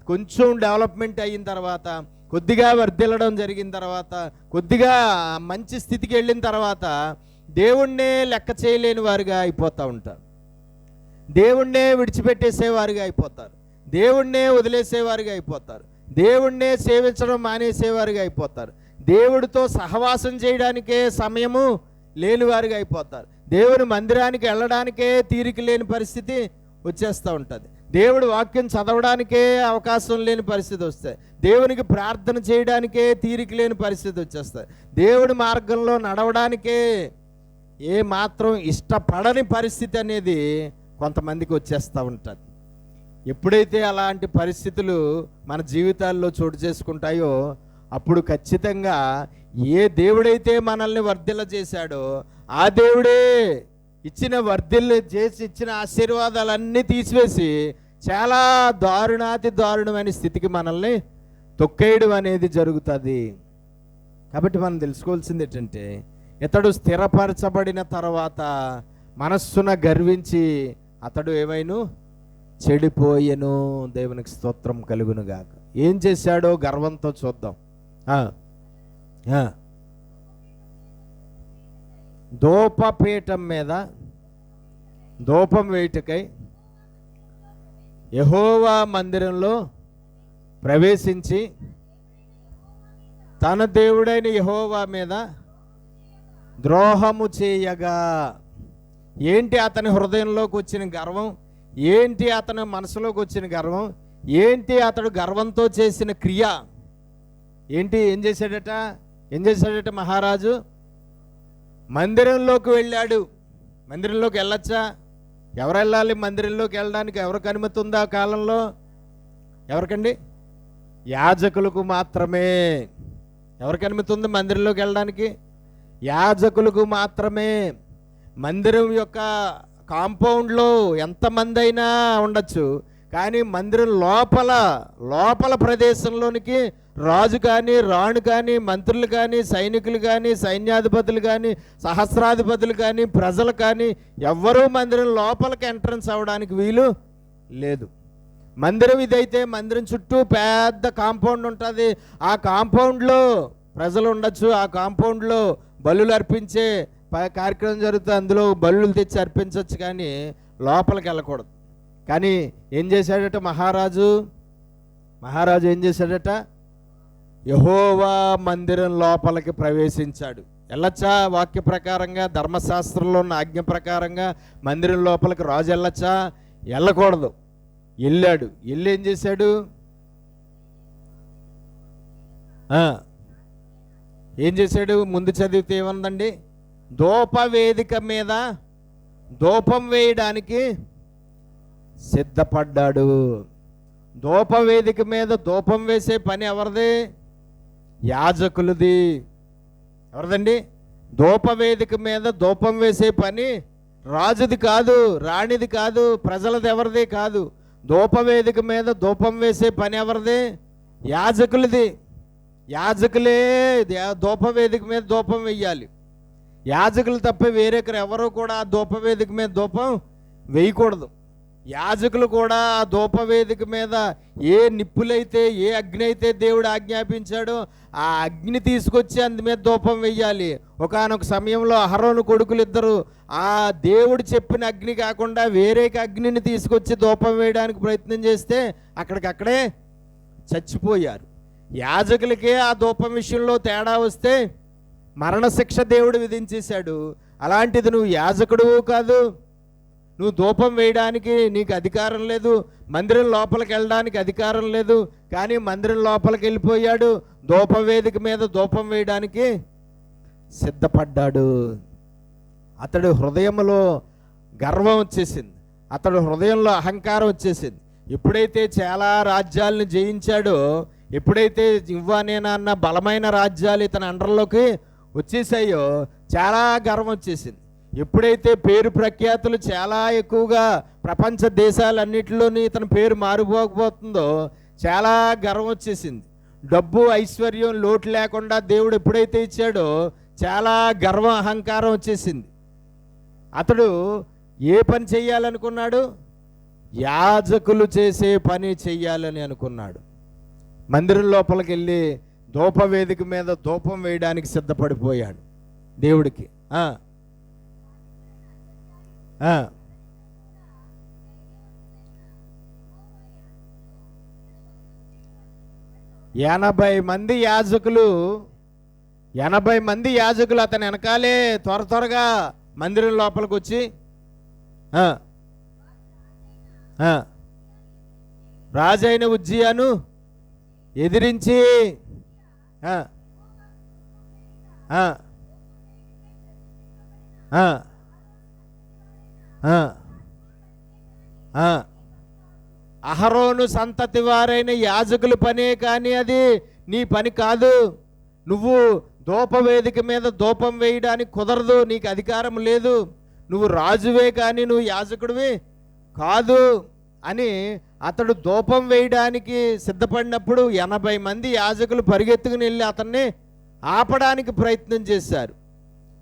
కొంచెం డెవలప్మెంట్ అయిన తర్వాత, కొద్దిగా వర్ధిల్లడం జరిగిన తర్వాత, కొద్దిగా మంచి స్థితికి వెళ్ళిన తర్వాత దేవుణ్ణే లెక్క చేయలేని వారుగా అయిపోతూ ఉంటారు, దేవుణ్ణే విడిచిపెట్టేసేవారుగా అయిపోతారు, దేవుణ్ణే వదిలేసేవారుగా అయిపోతారు, దేవుణ్ణే సేవించడం మానేసేవారుగా అయిపోతారు, దేవుడితో సహవాసం చేయడానికే సమయము లేనివారుగా అయిపోతారు, దేవుని మందిరానికి వెళ్ళడానికే తీరిక లేని పరిస్థితి వచ్చేస్తూ ఉంటుంది, దేవుడు వాక్యం చదవడానికే అవకాశం లేని పరిస్థితి వస్తాయి, దేవునికి ప్రార్థన చేయడానికే తీరిక లేని పరిస్థితి వచ్చేస్తుంది, దేవుడి మార్గంలో నడవడానికే ఏ మాత్రం ఇష్టపడని పరిస్థితి అనేది కొంతమందికి వచ్చేస్తూ ఉంటుంది. ఎప్పుడైతే అలాంటి పరిస్థితులు మన జీవితాల్లో చోటు చేసుకుంటాయో అప్పుడు ఖచ్చితంగా ఏ దేవుడైతే మనల్ని వర్ధిల్ల చేశాడో ఆ దేవుడే ఇచ్చిన వర్ధిల్లు చేసి ఇచ్చిన ఆశీర్వాదాలన్నీ తీసివేసి చాలా దారుణాతి దారుణమైన స్థితికి మనల్ని తొక్కేయడం అనేది జరుగుతుంది. కాబట్టి మనం తెలుసుకోవాల్సింది ఏంటంటే ఇతడు స్థిరపరచబడిన తర్వాత మనస్సున గర్వించి అతడు ఏమైనా చెడిపోయెను. దేవునికి స్తోత్రం కలుగును గాక. ఏం చేశాడో గర్వంతో చూద్దాం. ధూపపీఠం మీద ధూపం వేయుటకై యెహోవా మందిరంలో ప్రవేశించి తన దేవుడైన యెహోవా మీద ద్రోహము చేయగా. ఏంటి అతని హృదయంలోకి వచ్చిన గర్వం? ఏంటి అతని మనసులోకి వచ్చిన గర్వం? ఏంటి అతడు గర్వంతో చేసిన క్రియ ఏంటి? ఏం చేశాడట మహారాజు? మందిరంలోకి వెళ్ళాడు. మందిరంలోకి వెళ్ళొచ్చా? ఎవరు వెళ్ళాలి మందిరంలోకి వెళ్ళడానికి? ఎవరికి అనుమతి ఉందా ఆ కాలంలో? ఎవరికండి? యాజకులకు మాత్రమే. ఎవరికి అనుమతి ఉంది మందిరంలోకి వెళ్ళడానికి? యాజకులకు మాత్రమే. మందిరం యొక్క కాంపౌండ్లో ఎంతమంది అయినా ఉండొచ్చు, కానీ మందిరం లోపల ప్రదేశంలోనికి రాజు కానీ, రాణి కానీ, మంత్రులు కానీ, సైనికులు కానీ, సైన్యాధిపతులు కానీ, సహస్రాధిపతులు కానీ, ప్రజలు కానీ ఎవ్వరూ మందిరం లోపలికి ఎంట్రన్స్ అవ్వడానికి వీలు లేదు. మందిరం ఇదైతే మందిరం చుట్టూ పెద్ద కాంపౌండ్ ఉంటుంది. ఆ కాంపౌండ్లో ప్రజలు ఉండొచ్చు. ఆ కాంపౌండ్లో బలులు అర్పించే కార్యక్రమం జరుగుతుంది. అందులో బలులు తెచ్చి అర్పించవచ్చు, కానీ లోపలికి వెళ్ళకూడదు. కానీ ఏం చేశాడట మహారాజు ఏం చేశాడట? యెహోవా మందిరం లోపలికి ప్రవేశించాడు. వెళ్ళొచ్చా? వాక్య ప్రకారంగా, ధర్మశాస్త్రంలో ఉన్న ఆజ్ఞ ప్రకారంగా మందిరం లోపలికి రాజు వెళ్ళొచ్చా? వెళ్ళకూడదు. వెళ్ళాడు. వెళ్ళి ఏం చేశాడు? ముందు చదివితే ఏముందండి? ధూపవేదిక మీద ధూపం వేయడానికి సిద్ధపడ్డాడు. ధూపవేదిక మీద ధూపం వేసే పని ఎవరిది? యాజకులది. ఎవరిదండి? ధూపవేదిక మీద ధూపం వేసే పని రాజుది కాదు, రాణిది కాదు, ప్రజలది ఎవరిది కాదు. ధూపవేదిక మీద ధూపం వేసే పని ఎవరిది? యాజకులది. యాజకులే ధూపవేదిక మీద ధూపం వేయాలి. యాజకులు తప్ప వేరేకరు ఎవరు కూడా ఆ ధూపవేదిక మీద ధూపం వేయకూడదు. యాజకులు కూడా ఆ ధూపవేదిక మీద ఏ నిప్పులైతే, ఏ అగ్ని అయితే దేవుడు ఆజ్ఞాపించాడో ఆ అగ్ని తీసుకొచ్చి అందు మీద ధూపం వేయాలి. ఒకానొక సమయంలో అహరోను కొడుకులు ఇద్దరు ఆ దేవుడు చెప్పిన అగ్ని కాకుండా వేరే అగ్నిని తీసుకొచ్చి ధూపం వేయడానికి ప్రయత్నం చేస్తే అక్కడికక్కడే చచ్చిపోయారు. యాజకులకే ఆ ధూపం విషయంలో తేడా వస్తే మరణశిక్ష దేవుడు విధించేశాడు. అలాంటిది నువ్వు యాజకుడువు కాదు, నువ్వు ధూపం వేయడానికి నీకు అధికారం లేదు, మందిరం లోపలికి వెళ్ళడానికి అధికారం లేదు, కానీ మందిరం లోపలికి వెళ్ళిపోయాడు. ధూపవేదిక మీద ధూపం వేయడానికి సిద్ధపడ్డాడు. అతడు హృదయంలో గర్వం వచ్చేసింది. అతడు హృదయంలో అహంకారం వచ్చేసింది. ఎప్పుడైతే చాలా రాజ్యాలను జయించాడో, ఎప్పుడైతే ఇవ్వనేనా అన్న బలమైన రాజ్యాలు ఇతని అండర్లోకి వచ్చేసాయో చాలా గర్వం వచ్చేసింది. ఎప్పుడైతే పేరు ప్రఖ్యాతులు చాలా ఎక్కువగా ప్రపంచ దేశాలన్నింటిలోని ఇతని పేరు మారిపోకపోతుందో చాలా గర్వం వచ్చేసింది. డబ్బు ఐశ్వర్యం లోటు లేకుండా దేవుడు ఎప్పుడైతే ఇచ్చాడో చాలా గర్వం అహంకారం వచ్చేసింది. అతడు ఏ పని చెయ్యాలనుకున్నాడు? యాజకులు చేసే పని చెయ్యాలని అనుకున్నాడు. మందిరం లోపలికి వెళ్ళి ధూపవేదిక మీద ధూపం వేయడానికి సిద్ధపడిపోయాడు దేవుడికి. 80 మంది యాజకులు అతని వెనకాలే త్వరగా మందిరం లోపలికి వచ్చి రాజైన ఉజ్జియాను ఎదిరించి అహరోను సంతతి వారైన యాజకుల పనే కానీ అది నీ పని కాదు. నువ్వు ధూపవేదిక మీద ధూపం వేయడానికి కుదరదు, నీకు అధికారం లేదు, నువ్వు రాజువే కానీ నువ్వు యాజకుడివి కాదు అని అతడు ధూపం వేయడానికి సిద్ధపడినప్పుడు 80 మంది యాజకులు పరిగెత్తుకుని వెళ్ళి అతన్ని ఆపడానికి ప్రయత్నం చేశారు.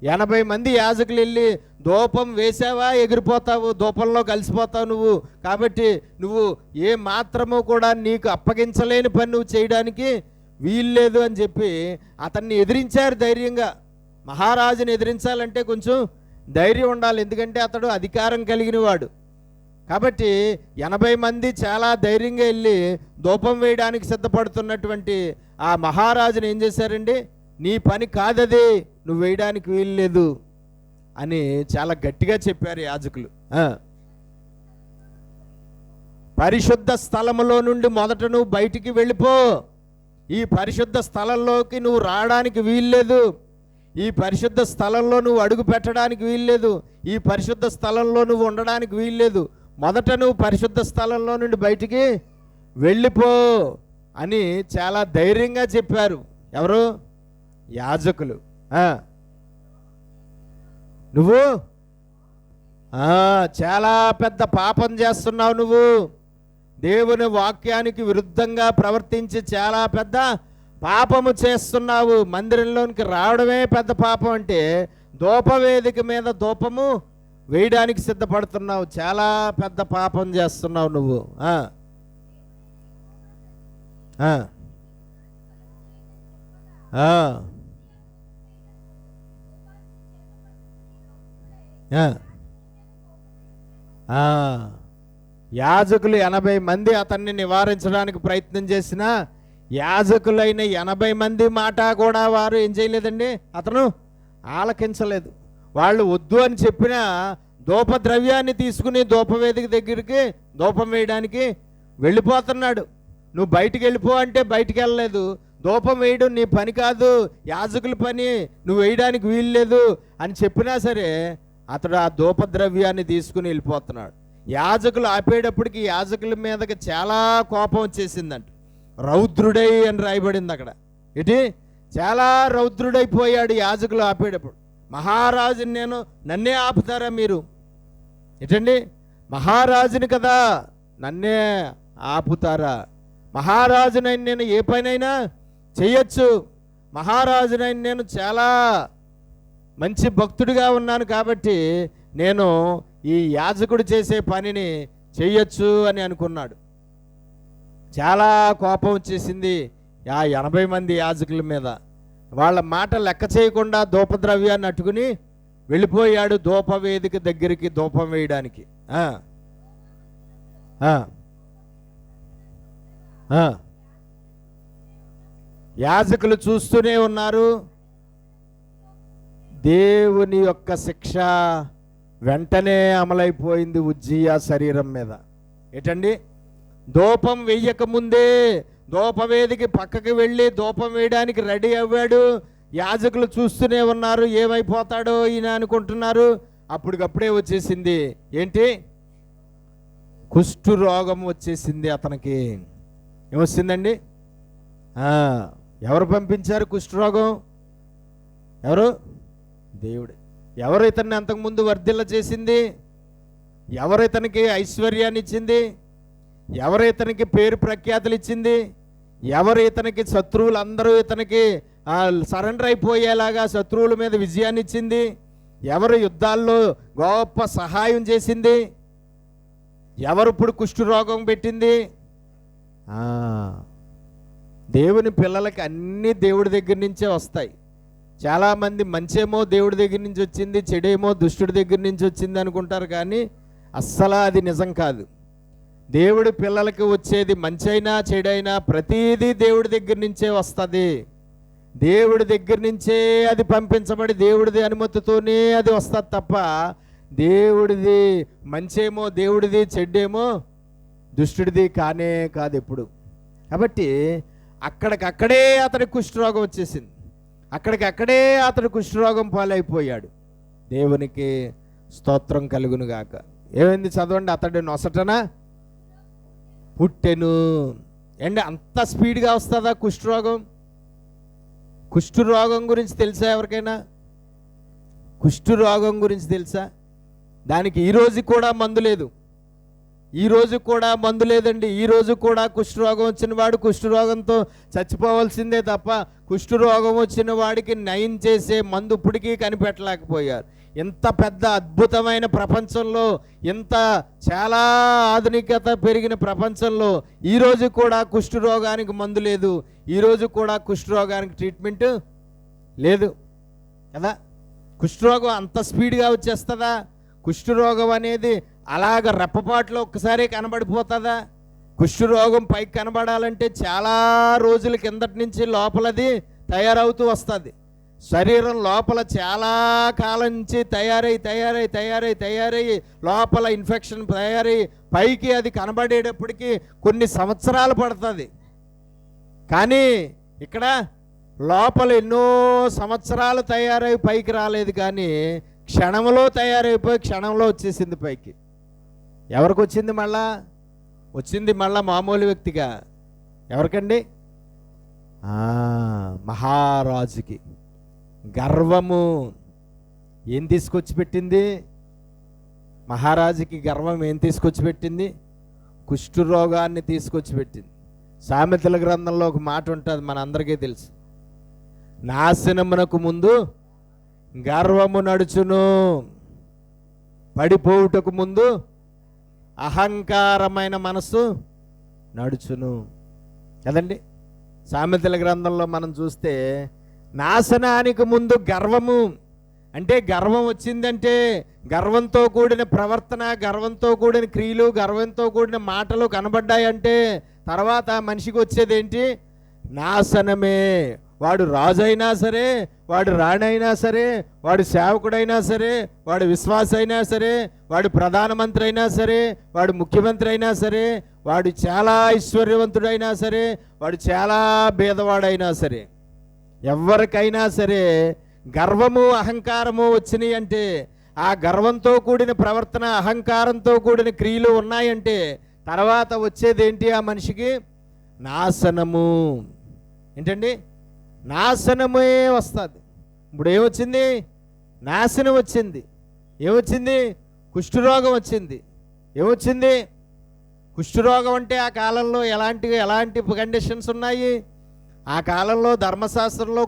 80 మంది యాజకులు వెళ్ళి ధూపం వేసావా ఎగిరిపోతావు, ధూపంలో కలిసిపోతావు నువ్వు, కాబట్టి నువ్వు ఏ మాత్రము కూడా నీకు అప్పగించలేని పని నువ్వు చేయడానికి వీల్లేదు అని చెప్పి అతన్ని ఎదిరించారు ధైర్యంగా. మహారాజుని ఎదిరించాలంటే కొంచెం ధైర్యం ఉండాలి, ఎందుకంటే అతడు అధికారం కలిగిన వాడు. కాబట్టి 80 మంది చాలా ధైర్యంగా వెళ్ళి ధూపం వేయడానికి సిద్ధపడుతున్నటువంటి ఆ మహారాజుని ఏం చేశారండి, నీ పని కాదది, నువ్వు వేయడానికి వీల్లేదు అని చాలా గట్టిగా చెప్పారు యాజకులు. పరిశుద్ధ స్థలములో నుండి మొదట నువ్వు బయటికి వెళ్ళిపో, ఈ పరిశుద్ధ స్థలంలోకి నువ్వు రావడానికి వీల్లేదు, ఈ పరిశుద్ధ స్థలంలో నువ్వు అడుగు పెట్టడానికి వీల్లేదు, ఈ పరిశుద్ధ స్థలంలో నువ్వు ఉండడానికి వీల్లేదు, మొదట నువ్వు పరిశుద్ధ స్థలంలో నుండి బయటికి వెళ్ళిపో అని చాలా ధైర్యంగా చెప్పారు. ఎవరు? యాజకులు. నువ్వు చాలా పెద్ద పాపం చేస్తున్నావు, నువ్వు దేవుని వాక్యానికి విరుద్ధంగా ప్రవర్తించి చాలా పెద్ద పాపము చేస్తున్నావు. మందిరంలోనికి రావడమే పెద్ద పాపం అంటే ధూపవేదిక మీద ధూపము వేయడానికి సిద్ధపడుతున్నావు, చాలా పెద్ద పాపం చేస్తున్నావు నువ్వు. యాజకులు 80 మంది అతన్ని నివారించడానికి ప్రయత్నం చేసిన యాజకులైన 80 మంది మాట కూడా వారు ఏం చేయలేదండి, అతను ఆలకించలేదు. వాళ్ళు వద్దు అని చెప్పినా ధూపద్రవ్యాన్ని తీసుకుని ధూపవేదిక దగ్గరికి ధూపం వేయడానికి వెళ్ళిపోతున్నాడు. నువ్వు బయటికి వెళ్ళిపో అంటే బయటికి వెళ్ళలేదు. ధూపం వేయడం నీ పని కాదు, యాజకుల పని, నువ్వు వేయడానికి వీల్లేదు అని చెప్పినా సరే అతడు ఆ ధూపద్రవ్యాన్ని తీసుకుని వెళ్ళిపోతున్నాడు. యాజకులు ఆపేటప్పటికి యాజకుల మీదకి చాలా కోపం వచ్చేసిందంట. రౌద్రుడై అని రాయబడింది అక్కడ. ఏంటి? చాలా రౌద్రుడైపోయాడు యాజకులు ఆపేటప్పుడు. మహారాజుని నన్నే ఆపుతారా మీరు? ఏంటండి, మహారాజుని కదా, నన్నే ఆపుతారా? మహారాజునైన నేను ఏ పనైనా చేయొచ్చు, మహారాజునైన నేను చాలా మంచి భక్తుడిగా ఉన్నాను కాబట్టి నేను ఈ యాజకుడు చేసే పనిని చెయ్యొచ్చు అని అనుకున్నాడు. చాలా కోపం వచ్చేసింది ఆ 80 మంది యాజకుల మీద. వాళ్ళ మాట లెక్క చేయకుండా ధూపద్రవ్యాన్ని అట్టుకుని వెళ్ళిపోయాడు ధూపవేదిక దగ్గరికి ధూపం వేయడానికి. యాజకులు చూస్తూనే ఉన్నారు. దేవుని యొక్క శిక్ష వెంటనే అమలైపోయింది ఉజ్జియా శరీరం మీద. ఏంటండి, ధూపం వెయ్యకముందే ధూపవేదికి పక్కకి వెళ్ళి ధూపం వేయడానికి రెడీ అవ్వాడు. యాజకులు చూస్తూనే ఉన్నారు, ఏమైపోతాడో ఈయన అనుకుంటున్నారు. అప్పటికప్పుడే వచ్చేసింది ఏంటి, కుష్టు రోగం వచ్చేసింది అతనికి. ఏమొచ్చిందండి? ఎవరు పంపించారు కుష్ఠరోగం? ఎవరు? దేవుడు. ఎవరు ఇతన్ని అంతకుముందు వర్ధిల్ల చేసింది? ఎవరు ఇతనికి ఐశ్వర్యాన్ని ఇచ్చింది? ఎవరు ఇతనికి పేరు ప్రఖ్యాతులు ఇచ్చింది? ఎవరు ఇతనికి శత్రువులందరూ ఇతనికి సరెండర్ అయిపోయేలాగా శత్రువుల మీద విజయాన్ని ఇచ్చింది? ఎవరు యుద్ధాల్లో గొప్ప సహాయం చేసింది? ఎవరు ఇప్పుడు కుష్ఠరోగం పెట్టింది? దేవుని పిల్లలకి అన్నీ దేవుడి దగ్గర నుంచే వస్తాయి. చాలామంది మంచేమో దేవుడి దగ్గర నుంచి వచ్చింది, చెడేమో దుష్టుడి దగ్గర నుంచి వచ్చింది అనుకుంటారు, కానీ అస్సలు అది నిజం కాదు. దేవుడి పిల్లలకి వచ్చేది మంచైనా చెడైనా ప్రతీదీ దేవుడి దగ్గర నుంచే వస్తుంది. దేవుడి దగ్గర నుంచే అది పంపించబడి దేవుడిది అనుమతితోనే అది వస్తుంది తప్ప దేవుడిది మంచేమో దేవుడిది, చెడ్డేమో దుష్టుడిది కానే కాదు ఎప్పుడు. కాబట్టి అక్కడికక్కడే అతని కుష్ఠరోగం వచ్చేసింది. అక్కడికక్కడే అతడు కుష్ఠరోగం పాలైపోయాడు. దేవునికి స్తోత్రం కలుగును గాక. ఏమైంది చదవండి. అతడి నొసటన పుట్టెను. అండ్ అంత స్పీడ్గా వస్తుందా కుష్ఠరోగం? కుష్ఠరోగం గురించి తెలుసా ఎవరికైనా? కుష్ఠరోగం గురించి తెలుసా? దానికి ఈరోజు కూడా మందు లేదు. ఈ రోజు కూడా మందు లేదండి. ఈ రోజు కూడా కుష్ఠరోగం వచ్చిన వాడు కుష్ఠరోగంతో చచ్చిపోవాల్సిందే తప్ప కుష్ఠరోగం వచ్చిన వాడికి నయం చేసే మందు ఇప్పటికీ కనిపెట్టలేకపోయారు. ఇంత పెద్ద అద్భుతమైన ప్రపంచంలో, ఇంత చాలా ఆధునికత పెరిగిన ప్రపంచంలో ఈరోజు కూడా కుష్ఠరోగానికి మందు లేదు. ఈరోజు కూడా కుష్ఠరోగానికి ట్రీట్మెంట్ లేదు కదా. కుష్ఠరోగం అంత స్పీడ్గా వచ్చేస్తుందా? కుష్ఠరోగం అనేది అలాగ రెప్పపాట్లో ఒక్కసారి కనబడిపోతుందా? కుష్ఠరోగం పైకి కనబడాలంటే చాలా రోజుల కిందటి నుంచి లోపలది తయారవుతూ వస్తుంది. శరీరం లోపల చాలా కాలం నుంచి తయారై లోపల ఇన్ఫెక్షన్ తయారై పైకి అది కనబడేటప్పటికి కొన్ని సంవత్సరాలు పడుతుంది. కానీ ఇక్కడ లోపల ఎన్నో సంవత్సరాలు తయారై పైకి రాలేదు, కానీ క్షణంలో తయారైపోయి క్షణంలో వచ్చేసింది పైకి. ఎవరికి వచ్చింది? వచ్చింది మళ్ళా మామూలు వ్యక్తిగా. ఎవరికండి? మహారాజుకి. గర్వము ఏం తీసుకొచ్చి పెట్టింది? మహారాజుకి గర్వం ఏం తీసుకొచ్చి పెట్టింది? కుష్ఠరోగాన్ని తీసుకొచ్చి పెట్టింది. సామెతల గ్రంథంలో ఒక మాట ఉంటుంది, మనందరికీ తెలుసు. నాశనమునకు ముందు గర్వము నడుచును, పడిపోవుటకు ముందు అహంకారమైన మనసు నడుచును కదండి. సామెతల గ్రంథంలో మనం చూస్తే నాశనానికి ముందు గర్వము అంటే, గర్వం వచ్చిందంటే గర్వంతో కూడిన ప్రవర్తన, గర్వంతో కూడిన క్రియలు, గర్వంతో కూడిన మాటలు కనబడ్డాయంటే తర్వాత మనిషికి వచ్చేదేంటి? నాశనమే. వాడు రాజు అయినా సరే, వాడు రాణి అయినా సరే, వాడు సేవకుడైనా సరే, వాడు విశ్వాస అయినా సరే, వాడు ప్రధానమంత్రి అయినా సరే, వాడు ముఖ్యమంత్రి అయినా సరే, వాడు చాలా ఐశ్వర్యవంతుడైనా సరే, వాడు చాలా భేదవాడైనా సరే, ఎవరికైనా సరే గర్వము అహంకారము వచ్చినాయి అంటే, ఆ గర్వంతో కూడిన ప్రవర్తన, అహంకారంతో కూడిన క్రియలు ఉన్నాయంటే తర్వాత వచ్చేదేంటి? ఆ మనిషికి నాశనము. ఏంటండి? నాశనమే వస్తుంది. ఇప్పుడు ఏమొచ్చింది? నాశనం వచ్చింది. ఏమొచ్చింది? కుష్ఠరోగం వచ్చింది. ఏమొచ్చింది? కుష్ఠరోగం అంటే ఆ కాలంలో ఎలాంటి కండిషన్స్ ఉన్నాయి? ఆ కాలంలో ధర్మశాస్త్రంలో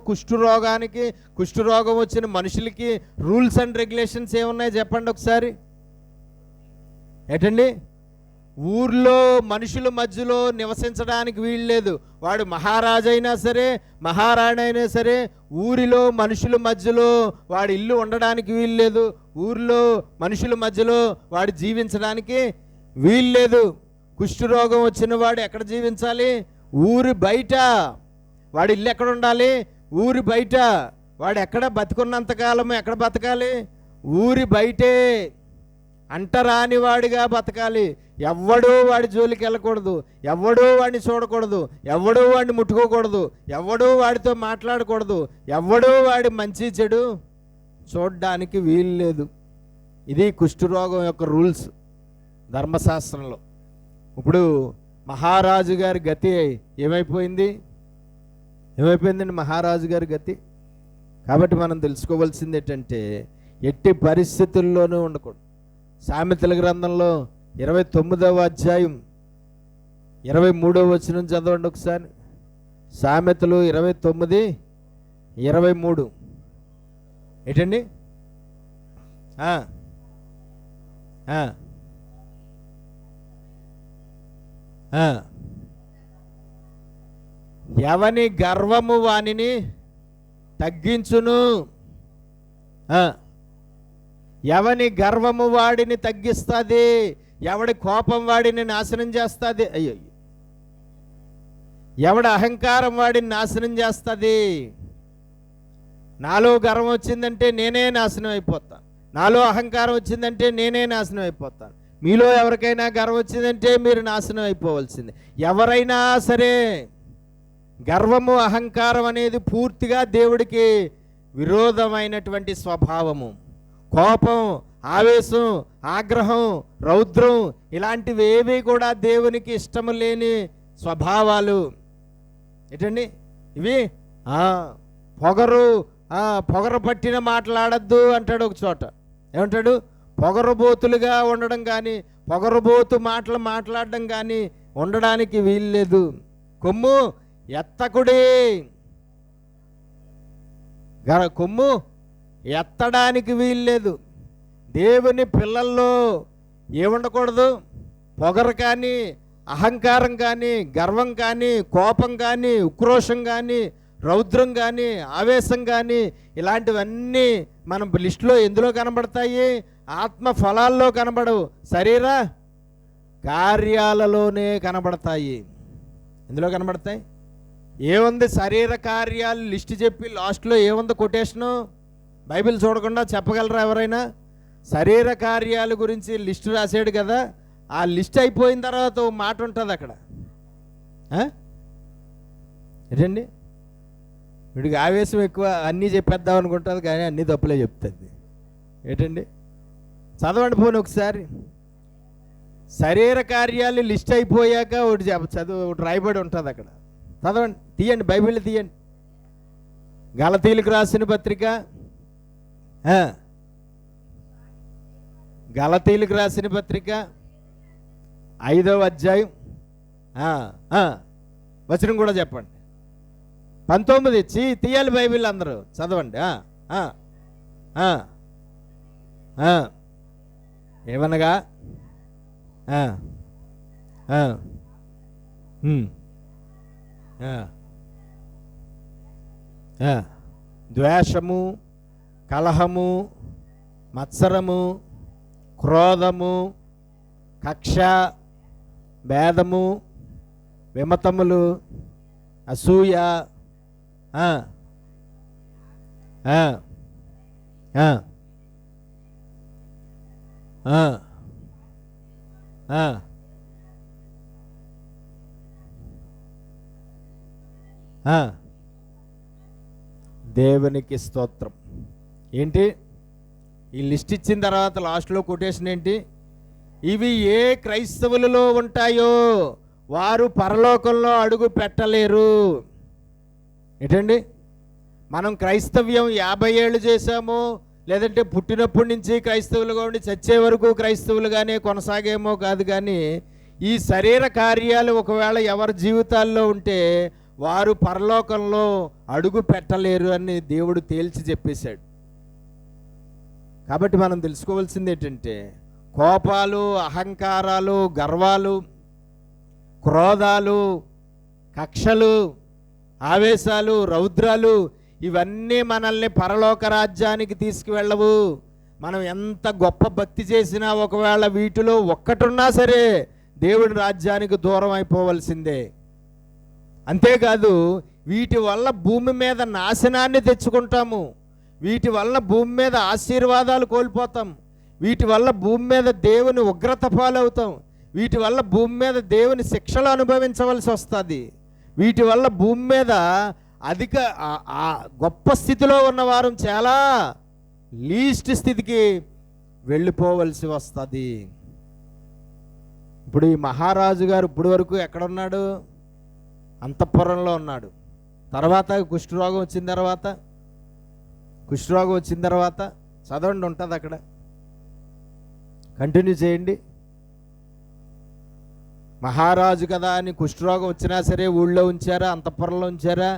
కుష్ఠరోగం వచ్చిన మనుషులకి రూల్స్ అండ్ రెగ్యులేషన్స్ ఏమున్నాయి చెప్పండి ఒకసారి. ఏంటండి? ఊర్లో మనుషుల మధ్యలో నివసించడానికి వీల్లేదు. వాడు మహారాజు అయినా సరే, మహారాణి అయినా సరే, ఊరిలో మనుషుల మధ్యలో వాడి ఇల్లు ఉండడానికి వీల్లేదు. ఊరిలో మనుషుల మధ్యలో వాడు జీవించడానికి వీల్లేదు. కుష్ఠరోగం వచ్చిన వాడు ఎక్కడ జీవించాలి? ఊరి బయట. వాడి ఇల్లు ఎక్కడ ఉండాలి? ఊరి బయట. వాడు ఎక్కడ బతికున్నంతకాలం ఎక్కడ బతకాలి? ఊరి బయటే. అంటరాని వాడిగా బతకాలి. ఎవ్వడూ వాడి జోలికి వెళ్ళకూడదు, ఎవ్వడూ వాడిని చూడకూడదు, ఎవ్వడూ వాడిని ముట్టుకోకూడదు, ఎవ్వడూ వాడితో మాట్లాడకూడదు, ఎవ్వడూ వాడి మంచి చెడు చూడడానికి వీలు లేదు. ఇది కుష్ఠరోగం యొక్క రూల్స్ ధర్మశాస్త్రంలో. ఇప్పుడు మహారాజు గారి గతి ఏమైపోయిందండి మహారాజు గారి గతి? కాబట్టి మనం తెలుసుకోవాల్సింది ఏంటంటే, ఎట్టి పరిస్థితుల్లోనూ ఉండకూడదు. సామెతల గ్రంథంలో 29వ అధ్యాయం 23వ వచనం చదవండి ఒకసారి. సామెతలు 29:23. ఏంటండి? ఎవని గర్వము వానిని తగ్గించును. ఎవని గర్వము వాడిని తగ్గిస్తుంది, ఎవడి కోపం వాడిని నాశనం చేస్తుంది. అయ్యో, ఎవడి అహంకారం వాడిని నాశనం చేస్తుంది. నాలో గర్వం వచ్చిందంటే నేనే నాశనం అయిపోతాను, నాలో అహంకారం వచ్చిందంటే నేనే నాశనం అయిపోతాను. మీలో ఎవరికైనా గర్వం వచ్చిందంటే మీరు నాశనం అయిపోవలసిందే. ఎవరైనా సరే గర్వము అహంకారం అనేది పూర్తిగా దేవుడికి విరోధమైనటువంటి స్వభావము. కోపం, ఆవేశం, ఆగ్రహం, రౌద్రం ఇలాంటివి ఏవి కూడా దేవునికి ఇష్టము లేని స్వభావాలు. ఏంటండి ఇవి? పొగరు పట్టిన మాట్లాడద్దు అంటాడు ఒక చోట. ఏమంటాడు? పొగరుబోతులుగా ఉండడం కానీ, పొగరబోతు మాటలు మాట్లాడడం కానీ ఉండడానికి వీల్లేదు. కొమ్ము ఎత్తకుడే, కొమ్ము ఎత్తడానికి వీల్లేదు. దేవుని పిల్లల్లో ఏముండకూడదు? పొగరు కానీ, అహంకారం కానీ, గర్వం కానీ, కోపం కానీ, ఉక్రోషం కానీ, రౌద్రం కానీ, ఆవేశం కానీ, ఇలాంటివన్నీ మనం లిస్టులో ఎందులో కనబడతాయి? ఆత్మ ఫలాల్లో కనబడవు, శరీర కార్యాలలోనే కనబడతాయి. ఎందులో కనబడతాయి? ఏముంది? శరీర కార్యాలు లిస్టు చెప్పి లాస్ట్లో ఏముంది కొటేషను? బైబిల్ చూడకుండా చెప్పగలరా ఎవరైనా? శరీర కార్యాల గురించి లిస్టు రాసాడు కదా, ఆ లిస్ట్ అయిపోయిన తర్వాత ఓ మాట ఉంటుంది అక్కడ. ఏంటండి, వీడికి ఆవేశం ఎక్కువ, అన్నీ చెప్పేద్దాం అనుకుంటుంది కానీ అన్నీ తప్పులే చెప్తుంది. ఏంటండి, చదవండి పోనీ ఒకసారి. శరీర కార్యాలు లిస్ట్ అయిపోయాక ఒకటి చదువు, ఒకటి రాయబడి ఉంటుంది అక్కడ. చదవండి, తీయండి, బైబిల్ తీయండి. గలతీలకు రాసిన పత్రిక, గలతీలకు రాసిన పత్రిక 5వ అధ్యాయం వచనం కూడా చెప్పండి. 19 తీయాలి బైబిల్ అందరూ, చదవండి. ఏమనగా ద్వేషము, కలహము, మత్సరము, క్రోధము, కక్ష, భేదము, విమతములు, అసూయ, దేవునికి స్తోత్రం. ఏంటి ఈ లిస్ట్ ఇచ్చిన తర్వాత లాస్ట్లో కొటేషన్ ఏంటి? ఇవి ఏ క్రైస్తవులలో ఉంటాయో వారు పరలోకంలో అడుగు పెట్టలేరు. ఏంటండి, మనం క్రైస్తవ్యం 50 ఏళ్ళు చేసాము, లేదంటే పుట్టినప్పటి నుంచి క్రైస్తవులుగా ఉండి చచ్చే వరకు క్రైస్తవులుగానే కొనసాగేమో కాదు. కానీ ఈ శరీర కార్యాలు ఒకవేళ ఎవరి జీవితాల్లో ఉంటే వారు పరలోకంలో అడుగు పెట్టలేరు అని దేవుడు తేల్చి చెప్పేశాడు. కాబట్టి మనం తెలుసుకోవాల్సింది ఏంటంటే, కోపాలు, అహంకారాలు, గర్వాలు, క్రోధాలు, కక్షలు, ఆవేశాలు, రౌద్రాలు ఇవన్నీ మనల్ని పరలోక రాజ్యానికి తీసుకువెళ్ళవు. మనం ఎంత గొప్ప భక్తి చేసినా ఒకవేళ వీటిలో ఒక్కటున్నా సరే దేవుడి రాజ్యానికి దూరం అయిపోవలసిందే. అంతేకాదు, వీటి వల్ల భూమి మీద నాశనాన్ని తెచ్చుకుంటాము, వీటి వల్ల భూమి మీద ఆశీర్వాదాలు కోల్పోతాం, వీటి వల్ల భూమి మీద దేవుని ఉగ్రత పాలవుతాం, వీటి వల్ల భూమి మీద దేవుని శిక్షలు అనుభవించవలసి వస్తుంది, వీటి వల్ల భూమి మీద అధిక గొప్ప స్థితిలో ఉన్నవారు చాలా లీస్ట్ స్థితికి వెళ్ళిపోవలసి వస్తుంది. ఇప్పుడు ఈ మహారాజు గారు ఇప్పుడు వరకు ఎక్కడున్నాడు? అంతఃపురంలో ఉన్నాడు. తర్వాత కుష్ఠరోగం వచ్చిన తర్వాత చదవండి, ఉంటుంది అక్కడ, కంటిన్యూ చేయండి. మహారాజు కదా అని కుష్ఠరోగం వచ్చినా సరే ఊళ్ళో ఉంచారా? అంతఃపురంలో ఉంచారా?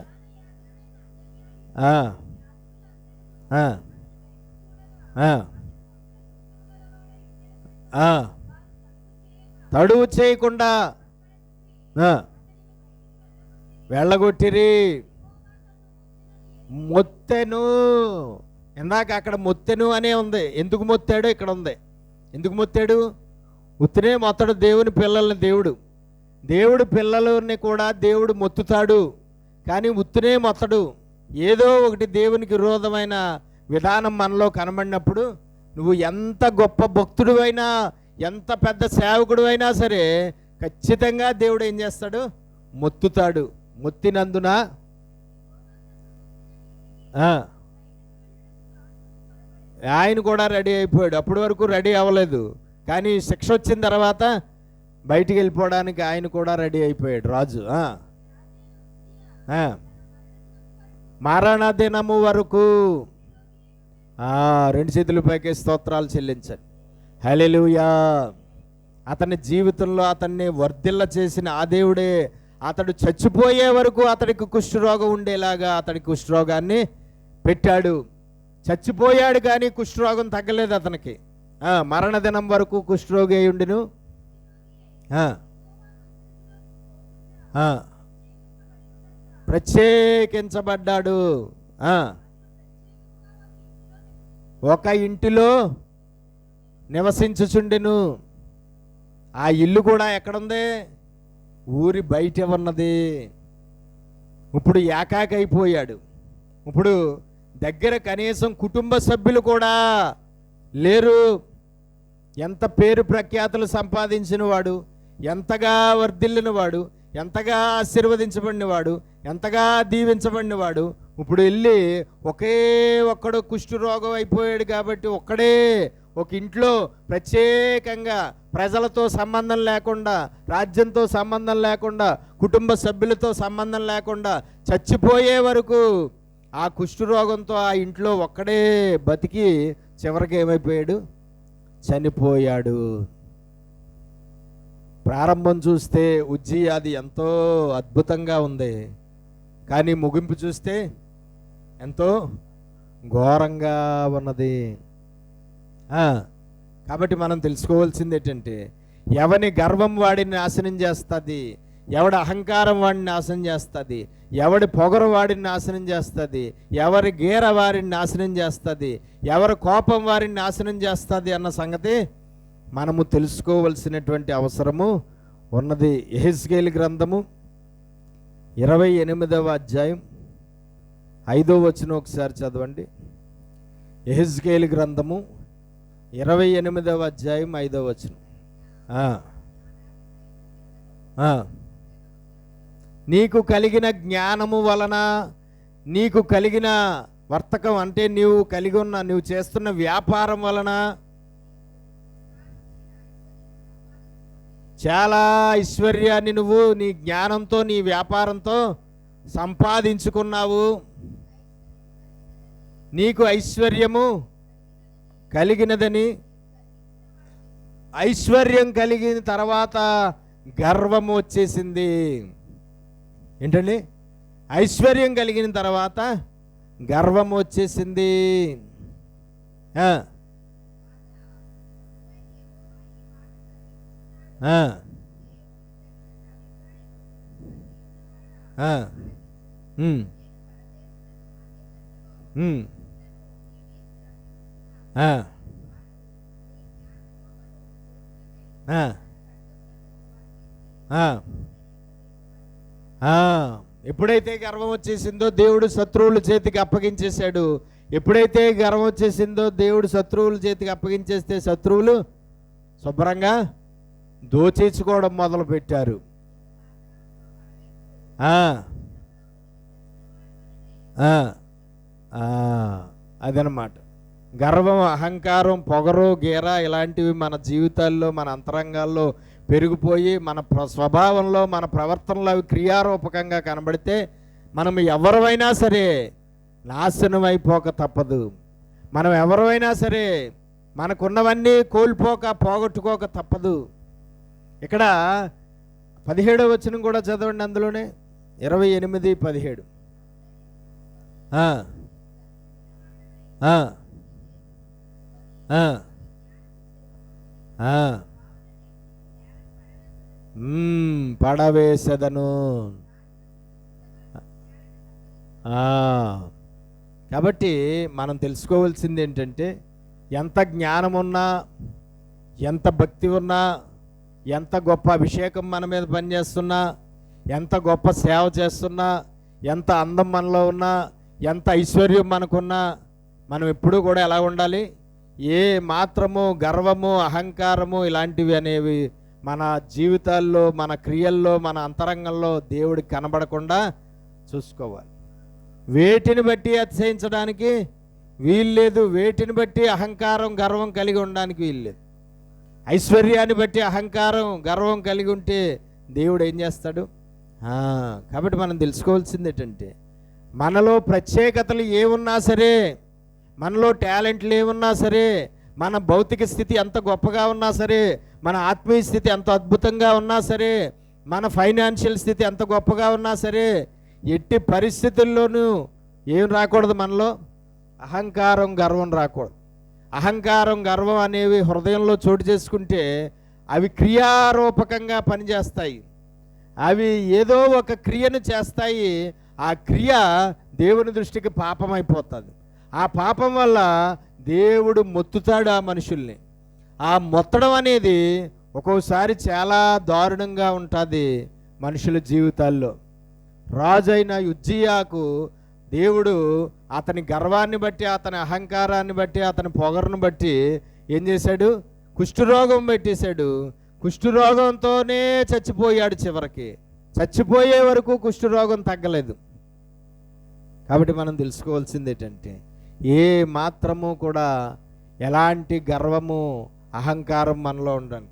తడువు చేయకుండా వెళ్ళగొట్టిరి. మొత్తెను, ఇందాక అక్కడ మొత్తెను అనే ఉంది. ఎందుకు మొత్తాడో ఇక్కడ ఉంది. ఎందుకు మొత్తాడు? ఉత్తినే మొత్తడు దేవుని పిల్లల్ని. దేవుడు పిల్లలని కూడా దేవుడు మొత్తుతాడు, కానీ ఉత్తినే మొత్తడు. ఏదో ఒకటి దేవునికి విరోధమైన విధానం మనలో కనబడినప్పుడు నువ్వు ఎంత గొప్ప భక్తుడు అయినా, ఎంత పెద్ద సేవకుడు అయినా సరే ఖచ్చితంగా దేవుడు ఏం చేస్తాడు? మొత్తుతాడు. మొత్తినందున ఆయన కూడా రెడీ అయిపోయాడు. అప్పటి వరకు రెడీ అవ్వలేదు, కానీ శిక్ష వచ్చిన తర్వాత బయటికి వెళ్ళిపోవడానికి ఆయన కూడా రెడీ అయిపోయాడు రాజు. మరణ దినము వరకు 2 చేతుల పైకి స్తోత్రాలు చెల్లించండి. హల్లెలూయా. అతని జీవితంలో అతన్ని వర్ధిల్ల చేసిన ఆ దేవుడే అతడు చచ్చిపోయే వరకు అతడికి కుష్ఠరోగం ఉండేలాగా అతడికి కుష్ఠరోగాన్ని పెట్టాడు. చచ్చిపోయాడు కానీ కుష్ఠరోగం తగ్గలేదు అతనికి. మరణదినం వరకు కుష్ఠరోగి అయి ఉండును. ప్రత్యేకించబడ్డాడు. ఒక ఇంటిలో నివసించుచుండెను. ఆ ఇల్లు కూడా ఎక్కడుంది? ఊరి బయట ఉన్నది. ఇప్పుడు ఏకాకైపోయాడు. ఇప్పుడు దగ్గర కనీసం కుటుంబ సభ్యులు కూడా లేరు. ఎంత పేరు ప్రఖ్యాతులు సంపాదించిన వాడు, ఎంతగా వర్ధిల్లినవాడు, ఎంతగా ఆశీర్వదించబడినవాడు, ఎంతగా దీవించబడినవాడు ఇప్పుడు వెళ్ళి ఒకే ఒక్కడు కుష్ఠరోగం అయిపోయాడు. కాబట్టి ఒక్కడే ఒక ఇంట్లో ప్రత్యేకంగా ప్రజలతో సంబంధం లేకుండా, రాజ్యంతో సంబంధం లేకుండా, కుటుంబ సభ్యులతో సంబంధం లేకుండా చచ్చిపోయే వరకు ఆ కుష్ఠరోగంతో ఆ ఇంట్లో ఒక్కడే బతికి చివరికి ఏమైపోయాడు? చనిపోయాడు. ప్రారంభం చూస్తే ఉజ్జియా అది ఎంతో అద్భుతంగా ఉంది, కానీ ముగింపు చూస్తే ఎంతో ఘోరంగా ఉన్నది. కాబట్టి మనం తెలుసుకోవాల్సింది ఏంటంటే, ఎవని గర్వం వాడిని నాశనం చేస్తుంది, ఎవడి అహంకారం వాడిని నాశనం చేస్తుంది, ఎవడి పొగరు వాడిని నాశనం చేస్తుంది, ఎవరి గీర వారిని నాశనం చేస్తుంది, ఎవరి కోపం వారిని నాశనం చేస్తుంది అన్న సంగతి మనము తెలుసుకోవలసినటువంటి అవసరము ఉన్నది. యెహెజ్కేలు గ్రంథము 28వ అధ్యాయం 5వ వచనం ఒకసారి చదవండి. యెహెజ్కేలు గ్రంథము 28వ అధ్యాయం 5వ వచనం. నీకు కలిగిన జ్ఞానము వలన, నీకు కలిగిన వర్తకం అంటే నువ్వు చేస్తున్న వ్యాపారం వలన చాలా ఐశ్వర్యాన్ని నువ్వు నీ జ్ఞానంతో, నీ వ్యాపారంతో సంపాదించుకున్నావు. నీకు ఐశ్వర్యము కలిగినదని, ఐశ్వర్యం కలిగిన తర్వాత గర్వము వచ్చేసింది. ఏంటండి? ఐశ్వర్యం కలిగిన తర్వాత గర్వం వచ్చేసింది. ఎప్పుడైతే గర్వం వచ్చేసిందో దేవుడు శత్రువుల చేతికి అప్పగించేశాడు. ఎప్పుడైతే గర్వం వచ్చేసిందో దేవుడు శత్రువుల చేతికి అప్పగించేస్తే శత్రువులు శుభ్రంగా దోచేసుకోవడం మొదలు పెట్టారు. అదనమాట. గర్వం, అహంకారం, పొగరు, గీర ఇలాంటివి మన జీవితాల్లో, మన అంతరంగాల్లో పెరిగిపోయి మన స్వభావంలో, మన ప్రవర్తనలో అవి క్రియారూపకంగా కనబడితే మనం ఎవరైనా సరే నాశనం అయిపోక తప్పదు. మనం ఎవరైనా సరే మనకున్నవన్నీ పోగొట్టుకోక తప్పదు. ఇక్కడ 17వ వచనం కూడా చదవండి. అందులోనే 28:17. పడవేసెదను. కాబట్టి మనం తెలుసుకోవాల్సింది ఏంటంటే, ఎంత జ్ఞానం ఉన్నా, ఎంత భక్తి ఉన్నా, ఎంత గొప్ప అభిషేకం మన మీద పనిచేస్తున్నా, ఎంత గొప్ప సేవ చేస్తున్నా, ఎంత అందం మనలో ఉన్నా, ఎంత ఐశ్వర్యం మనకున్నా, మనం ఎప్పుడూ కూడా ఎలా ఉండాలి? ఏ మాత్రము గర్వము, అహంకారము ఇలాంటివి అనేవి మన జీవితాల్లో, మన క్రియల్లో, మన అంతరంగంలో దేవుడికి కనబడకుండా చూసుకోవాలి. వేటిని బట్టి అతిశయించడానికి వీల్లేదు. వేటిని బట్టి అహంకారం, గర్వం కలిగి ఉండడానికి వీల్లేదు. ఐశ్వర్యాన్ని బట్టి అహంకారం, గర్వం కలిగి ఉంటే దేవుడు ఏం చేస్తాడు? కాబట్టి మనం తెలుసుకోవాల్సింది ఏంటంటే, మనలో ప్రత్యేకతలు ఏమున్నా సరే, మనలో టాలెంట్లు ఏమున్నా సరే, మన భౌతిక స్థితి ఎంత గొప్పగా ఉన్నా సరే, మన ఆత్మీయ స్థితి ఎంత అద్భుతంగా ఉన్నా సరే, మన ఫైనాన్షియల్ స్థితి ఎంత గొప్పగా ఉన్నా సరే, ఎట్టి పరిస్థితుల్లోనూ ఏం రాకూడదు, మనలో అహంకారం గర్వం రాకూడదు. అహంకారం గర్వం అనేవి హృదయంలో చోటు చేసుకుంటే అవి క్రియారూపకంగా పనిచేస్తాయి. అవి ఏదో ఒక క్రియను చేస్తాయి. ఆ క్రియ దేవుని దృష్టికి పాపం అయిపోతుంది. ఆ పాపం వల్ల దేవుడు మొత్తుతాడు ఆ మనుషుల్ని. ఆ మొత్తడం అనేది ఒక్కోసారి చాలా దారుణంగా ఉంటుంది మనుషుల జీవితాల్లో. రాజైన ఉజ్జియాకు దేవుడు అతని గర్వాన్ని బట్టి, అతని అహంకారాన్ని బట్టి, అతని పొగరును బట్టి ఏం చేశాడు? కుష్ఠరోగం పెట్టేశాడు. కుష్ఠరోగంతోనే చచ్చిపోయాడు. చివరికి చచ్చిపోయే వరకు కుష్ఠరోగం తగ్గలేదు. కాబట్టి మనం తెలుసుకోవాల్సింది ఏంటంటే, ఏ మాత్రము కూడా ఎలాంటి గర్వము అహంకారం మనలో ఉండండి.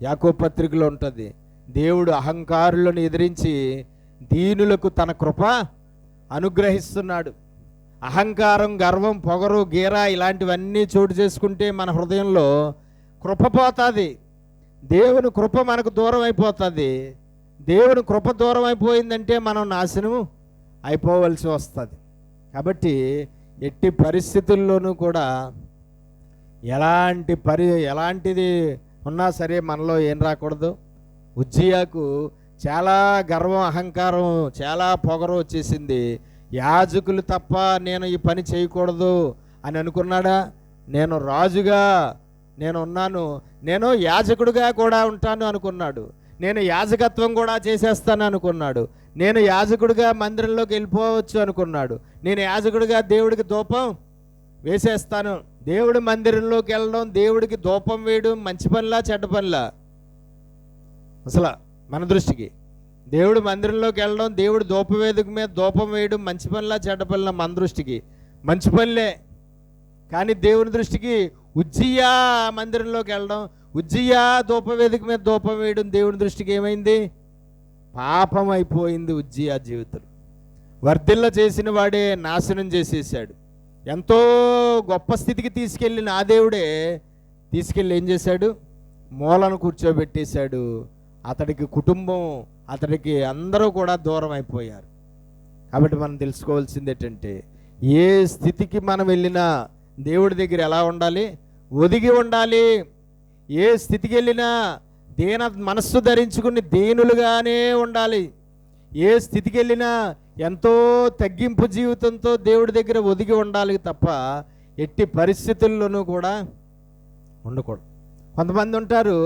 యాకోబు పత్రికలో ఉంటుంది, దేవుడు అహంకారులను ఎదిరించి దీనులకు తన కృప అనుగ్రహిస్తున్నాడు. అహంకారం, గర్వం, పొగరు, గీర ఇలాంటివన్నీ చోటు చేసుకుంటే మన హృదయంలో కృప పోతుంది. దేవుని కృప మనకు దూరం అయిపోతుంది. దేవుని కృప దూరం అయిపోయిందంటే మనం నాశనం అయిపోవలసి వస్తుంది. కాబట్టి ఎట్టి పరిస్థితుల్లోనూ కూడా ఎలాంటిది ఉన్నా సరే మనలో ఏం రాకూడదు. ఉజ్జియాకు చాలా గర్వం, అహంకారం, చాలా పొగరు వచ్చేసింది. యాజకులు తప్ప నేను ఈ పని చేయకూడదు అని అనుకున్నాడా? నేను రాజుగా నేను ఉన్నాను, నేను యాజకుడిగా కూడా ఉంటాను అనుకున్నాడు. నేను యాజకత్వం కూడా చేసేస్తాను అనుకున్నాడు. నేను యాజకుడిగా మందిరంలోకి వెళ్ళిపోవచ్చు అనుకున్నాడు. నేను యాజకుడిగా దేవుడికి ధూపం వేసేస్తాను. దేవుడి మందిరంలోకి వెళ్ళడం, దేవుడికి ధూపం వేయడం మంచి పనిలా చెడ్డ పనిలా? అసలు మన దృష్టికి దేవుడు మందిరంలోకి వెళ్ళడం, దేవుడు ధూపవేదిక మీద ధూపం వేయడం మంచి పనిలా చెడ్డ పనిలా? మన దృష్టికి మంచి పనిలే. కానీ దేవుని దృష్టికి ఉజ్జియా మందిరంలోకి వెళ్ళడం, ఉజ్జియా ధూపవేదిక మీద ధూపం వేయడం దేవుని దృష్టికి ఏమైంది? పాపం అయిపోయింది. ఉజ్జియా జీవితం వర్ధిల్ల చేసిన వాడే నాశనం చేసేసాడు. ఎంతో గొప్ప స్థితికి తీసుకెళ్ళిన ఆ దేవుడే తీసుకెళ్ళి ఏం చేశాడు? మూలను కూర్చోబెట్టేశాడు. అతడికి కుటుంబం, అతడికి అందరూ కూడా దూరం అయిపోయారు. కాబట్టి మనం తెలుసుకోవాల్సింది ఏంటంటే, ఏ స్థితికి మనం వెళ్ళినా దేవుడి దగ్గర ఎలా ఉండాలి? ఒదిగి ఉండాలి. ఏ స్థితికి వెళ్ళినా దీన మనస్సు ధరించుకుని దీనులుగానే ఉండాలి. ఏ స్థితికి వెళ్ళినా ఎంతో తగ్గింపు జీవితంతో దేవుడి దగ్గర ఒదిగి ఉండాలి తప్ప ఎట్టి పరిస్థితుల్లోనూ కూడా ఉండకూడదు. కొంతమంది ఉంటారు,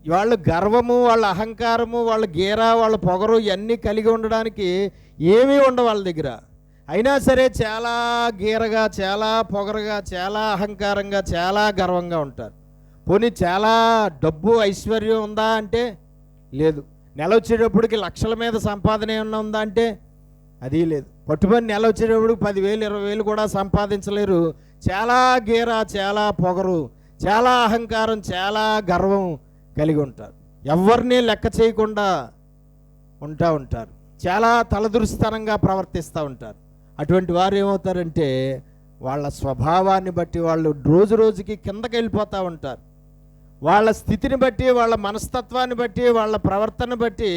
వాళ్ళ గర్వము, వాళ్ళ అహంకారము, వాళ్ళ గీర, వాళ్ళ పొగరు ఇవన్నీ కలిగి ఉండడానికి ఏమీ ఉండవు వాళ్ళ దగ్గర. అయినా సరే చాలా గీరగా, చాలా పొగరుగా, చాలా అహంకారంగా, చాలా గర్వంగా ఉంటారు. పోనీ చాలా డబ్బు, ఐశ్వర్యం ఉందా అంటే లేదు. నెల వచ్చేటప్పటికి లక్షల మీద సంపాదన ఏమన్నా ఉందా అంటే అది లేదు. పట్టుబడి నెల వచ్చేటప్పటికి 10,000, 20,000 కూడా సంపాదించలేరు. చాలా గీర, చాలా పొగరు, చాలా అహంకారం, చాలా గర్వం కలిగి ఉంటారు. ఎవరిని లెక్క చేయకుండా ఉంటారు. చాలా తలదురుస్తనంగా ప్రవర్తిస్తూ ఉంటారు. అటువంటి వారు ఏమవుతారంటే వాళ్ళ స్వభావాన్ని బట్టి వాళ్ళు రోజు రోజుకి కిందకి వెళ్ళిపోతూ ఉంటారు. వాళ్ళ స్థితిని బట్టి, వాళ్ళ మనస్తత్వాన్ని బట్టి, వాళ్ళ ప్రవర్తన బట్టి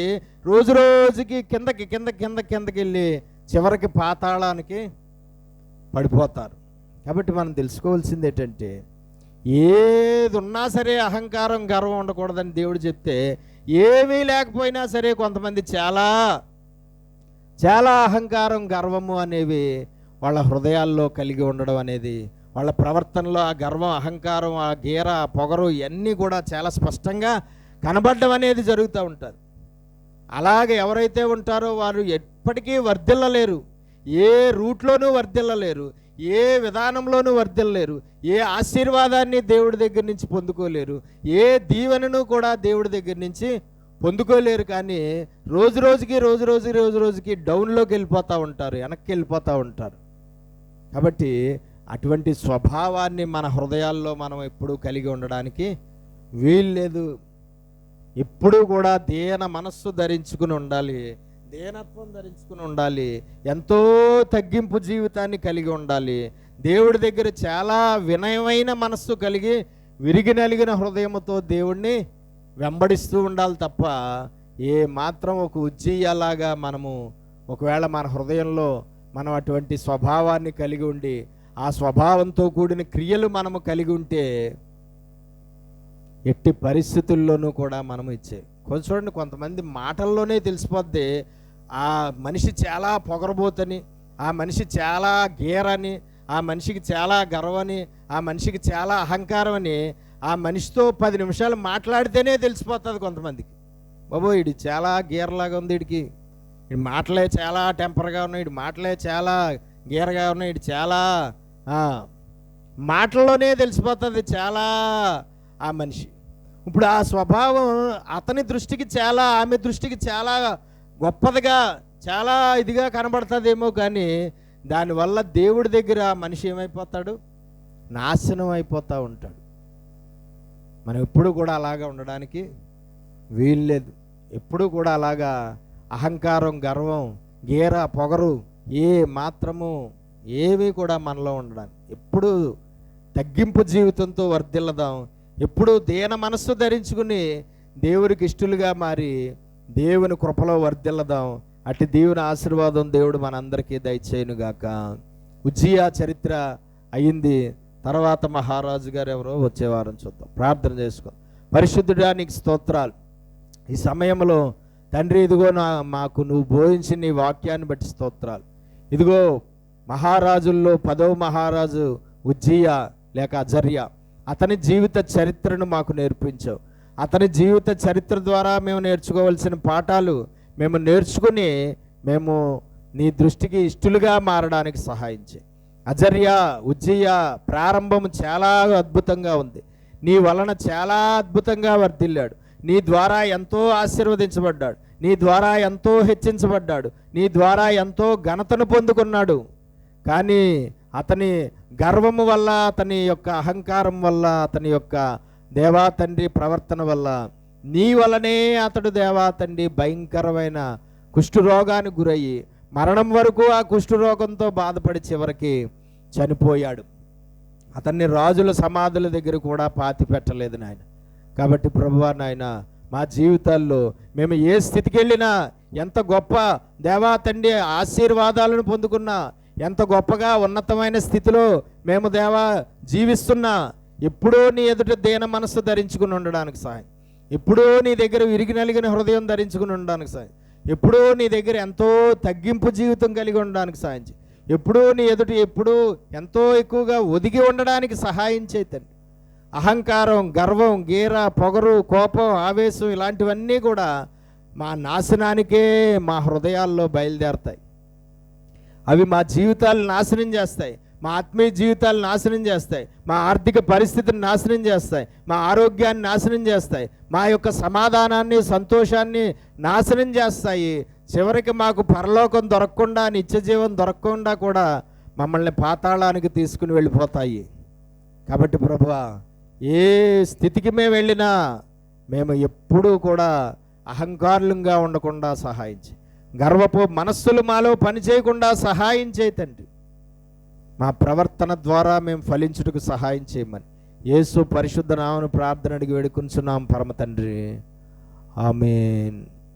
రోజు రోజుకి కిందకి వెళ్ళి చివరికి పాతాళానికి పడిపోతారు. కాబట్టి మనం తెలుసుకోవాల్సింది ఏంటంటే, ఏది ఉన్నా సరే అహంకారం, గర్వం ఉండకూడదని దేవుడు చెప్తే, ఏమీ లేకపోయినా సరే కొంతమంది చాలా చాలా అహంకారం, గర్వము అనేవి వాళ్ళ హృదయాల్లో కలిగి ఉండడం అనేది, వాళ్ళ ప్రవర్తనలో ఆ గర్వం, అహంకారం, ఆ గీర, పొగరు ఇవన్నీ కూడా చాలా స్పష్టంగా కనబడడం అనేది జరుగుతూ ఉంటుంది. అలాగే ఎవరైతే ఉంటారో వారు ఎప్పటికీ వర్ధిల్లలేరు. ఏ రూట్లోనూ వర్ధిల్లలేరు, ఏ విధానంలోనూ వర్ధిల్లలేరు, ఏ ఆశీర్వాదాన్ని దేవుడి దగ్గర నుంచి పొందుకోలేరు, ఏ దీవెనను కూడా దేవుడి దగ్గర నుంచి పొందుకోలేరు. కానీ రోజు రోజుకి డౌన్లోకి వెళ్ళిపోతూ ఉంటారు, వెనక్కి వెళ్ళిపోతూ ఉంటారు. కాబట్టి అటువంటి స్వభావాన్ని మన హృదయాల్లో మనం ఎప్పుడూ కలిగి ఉండడానికి వీల్లేదు. ఎప్పుడూ కూడా దీన మనస్సు ధరించుకుని ఉండాలి, దీనత్వం ధరించుకుని ఉండాలి, ఎంతో తగ్గింపు జీవితాన్ని కలిగి ఉండాలి. దేవుడి దగ్గర చాలా వినయమైన మనస్సు కలిగి విరిగి నలిగిన హృదయముతో దేవుణ్ణి వెంబడిస్తూ ఉండాలి తప్ప ఏ మాత్రం ఒక ఉజ్జీయలాగా మనము ఒకవేళ మన హృదయంలో మనం అటువంటి స్వభావాన్ని కలిగి ఉండి ఆ స్వభావంతో కూడిన క్రియలు మనము కలిగి ఉంటే ఎట్టి పరిస్థితుల్లోనూ కూడా మనము కొంచెం చూడండి, కొంతమంది మాటల్లోనే తెలిసిపోద్ది ఆ మనిషి చాలా పొగరబోతని, ఆ మనిషి చాలా గేరని, ఆ మనిషికి చాలా గర్వని, ఆ మనిషికి చాలా అహంకారం అని ఆ మనిషితో 10 నిమిషాలు మాట్లాడితేనే తెలిసిపోతుంది కొంతమందికి. బాబో వీడి చాలా గీరలాగా ఉంది, వీడి మాటలే చాలా టెంపర్గా ఉన్నాయి, వీడి మాటలే చాలా గీరగా ఉన్నాయి, వీడి చాలా మాటల్లోనే తెలిసిపోతుంది చాలా ఆ మనిషి. ఇప్పుడు ఆ స్వభావం అతని దృష్టికి చాలా, ఆమె దృష్టికి చాలా గొప్పదిగా, చాలా ఇదిగా కనబడుతుందేమో, కానీ దానివల్ల దేవుడి దగ్గర మనిషి ఏమైపోతాడు? నాశనం అయిపోతూ ఉంటాడు. మనం ఎప్పుడు కూడా అలాగా ఉండడానికి వీల్లేదు. ఎప్పుడు కూడా అలాగా అహంకారం, గర్వం, గేర, పొగరు ఏ మాత్రము ఏమీ కూడా మనలో ఉండడానికి ఎప్పుడు తగ్గింపు జీవితంతో వర్ధిల్లదాం. ఎప్పుడు దీన మనస్సు ధరించుకుని దేవుడికి ఇష్టలుగా మారి దేవుని కృపలో వర్ధిల్లదాం. అట్టి దేవుని ఆశీర్వాదం దేవుడు మనందరికీ దయచేయునుగాక. ఉజ్జియా చరిత్ర అయింది. తర్వాత మహారాజు గారు ఎవరో వచ్చే వారం చూద్దాం. ప్రార్థన చేసుకో. పరిశుద్ధుడా నీకు స్తోత్రాలు. ఈ సమయంలో తండ్రి ఇదిగో మాకు నువ్వు బోధించిన నీ వాక్యాన్ని బట్టి స్తోత్రాలు. ఇదిగో మహారాజుల్లో 10వ మహారాజు ఉజ్జియా లేక అజర్యా, అతని జీవిత చరిత్రను మాకు నేర్పించావు. అతని జీవిత చరిత్ర ద్వారా మేము నేర్చుకోవాల్సిన పాఠాలు మేము నేర్చుకుని మేము నీ దృష్టికి ఇష్టలుగా మారడానికి సహాయం చేయి. అజర్యా, ఉజ్జియా ప్రారంభం చాలా అద్భుతంగా ఉంది. నీ వలన చాలా అద్భుతంగా వర్ధిల్లాడు. నీ ద్వారా ఎంతో ఆశీర్వదించబడ్డాడు. నీ ద్వారా ఎంతో హెచ్చించబడ్డాడు. నీ ద్వారా ఎంతో ఘనతను పొందుకున్నాడు. కానీ అతని గర్వము వల్ల, అతని యొక్క అహంకారం వల్ల, అతని యొక్క దేవా తండ్రి ప్రవర్తన వల్ల నీ వలనే అతడు దేవా తండ్రి భయంకరమైన కుష్ఠరోగానికి గురయ్యి మరణం వరకు ఆ కుష్ఠరోగంతో బాధపడి చివరికి చనిపోయాడు. అతన్ని రాజుల సమాధుల దగ్గర కూడా పాతి పెట్టలేదు నాయన. కాబట్టి ప్రభువా నాయన, మా జీవితాల్లో మేము ఏ స్థితికి వెళ్ళినా, ఎంత గొప్ప దేవా తండ్రి ఆశీర్వాదాలను పొందుకున్నా, ఎంత గొప్పగా ఉన్నతమైన స్థితిలో మేము దేవా జీవిస్తున్నా, ఎప్పుడూ నీ ఎదుట దీన మనస్సు ధరించుకుని ఉండడానికి సహాయం. ఎప్పుడూ నీ దగ్గర విరిగి నలిగిన హృదయం ధరించుకుని ఉండడానికి సహాయం. ఎప్పుడూ నీ దగ్గర ఎంతో తగ్గింపు జీవితం కలిగి ఉండడానికి సహాయం చేయి. ఎప్పుడూ నీ ఎదుట ఎప్పుడూ ఎంతో ఎక్కువగా ఒదిగి ఉండడానికి సహాయం చేయండి. అహంకారం, గర్వం, గీర, పొగరు, కోపం, ఆవేశం ఇలాంటివన్నీ కూడా మా నాశనానికే మా హృదయాల్లో బయలుదేరతాయి. అవి మా జీవితాలు నాశనం చేస్తాయి, మా ఆత్మీయ జీవితాలు నాశనం చేస్తాయి, మా ఆర్థిక పరిస్థితిని నాశనం చేస్తాయి, మా ఆరోగ్యాన్ని నాశనం చేస్తాయి, మా యొక్క సమాధానాన్ని, సంతోషాన్ని నాశనం చేస్తాయి. చివరికి మాకు పరలోకం దొరకకుండా, నిత్యజీవం దొరకకుండా కూడా మమ్మల్ని పాతాళానికి తీసుకుని వెళ్ళిపోతాయి. కాబట్టి ప్రభువా, ఏ స్థితికి మేము వెళ్ళినా మేము ఎప్పుడూ కూడా అహంకారులంగా ఉండకుండా సహాయం చేయి. గర్వపు మనస్సులు మాలో పనిచేయకుండా సహాయం చేయి తండ్రి. మా ప్రవర్తన ద్వారా మేము ఫలించుటకు సహాయం చేయమని యేసు పరిశుద్ధ నామమున ప్రార్థన అడిగి వేడుకొంచున్నాం పరమ తండ్రి. ఆమేన్.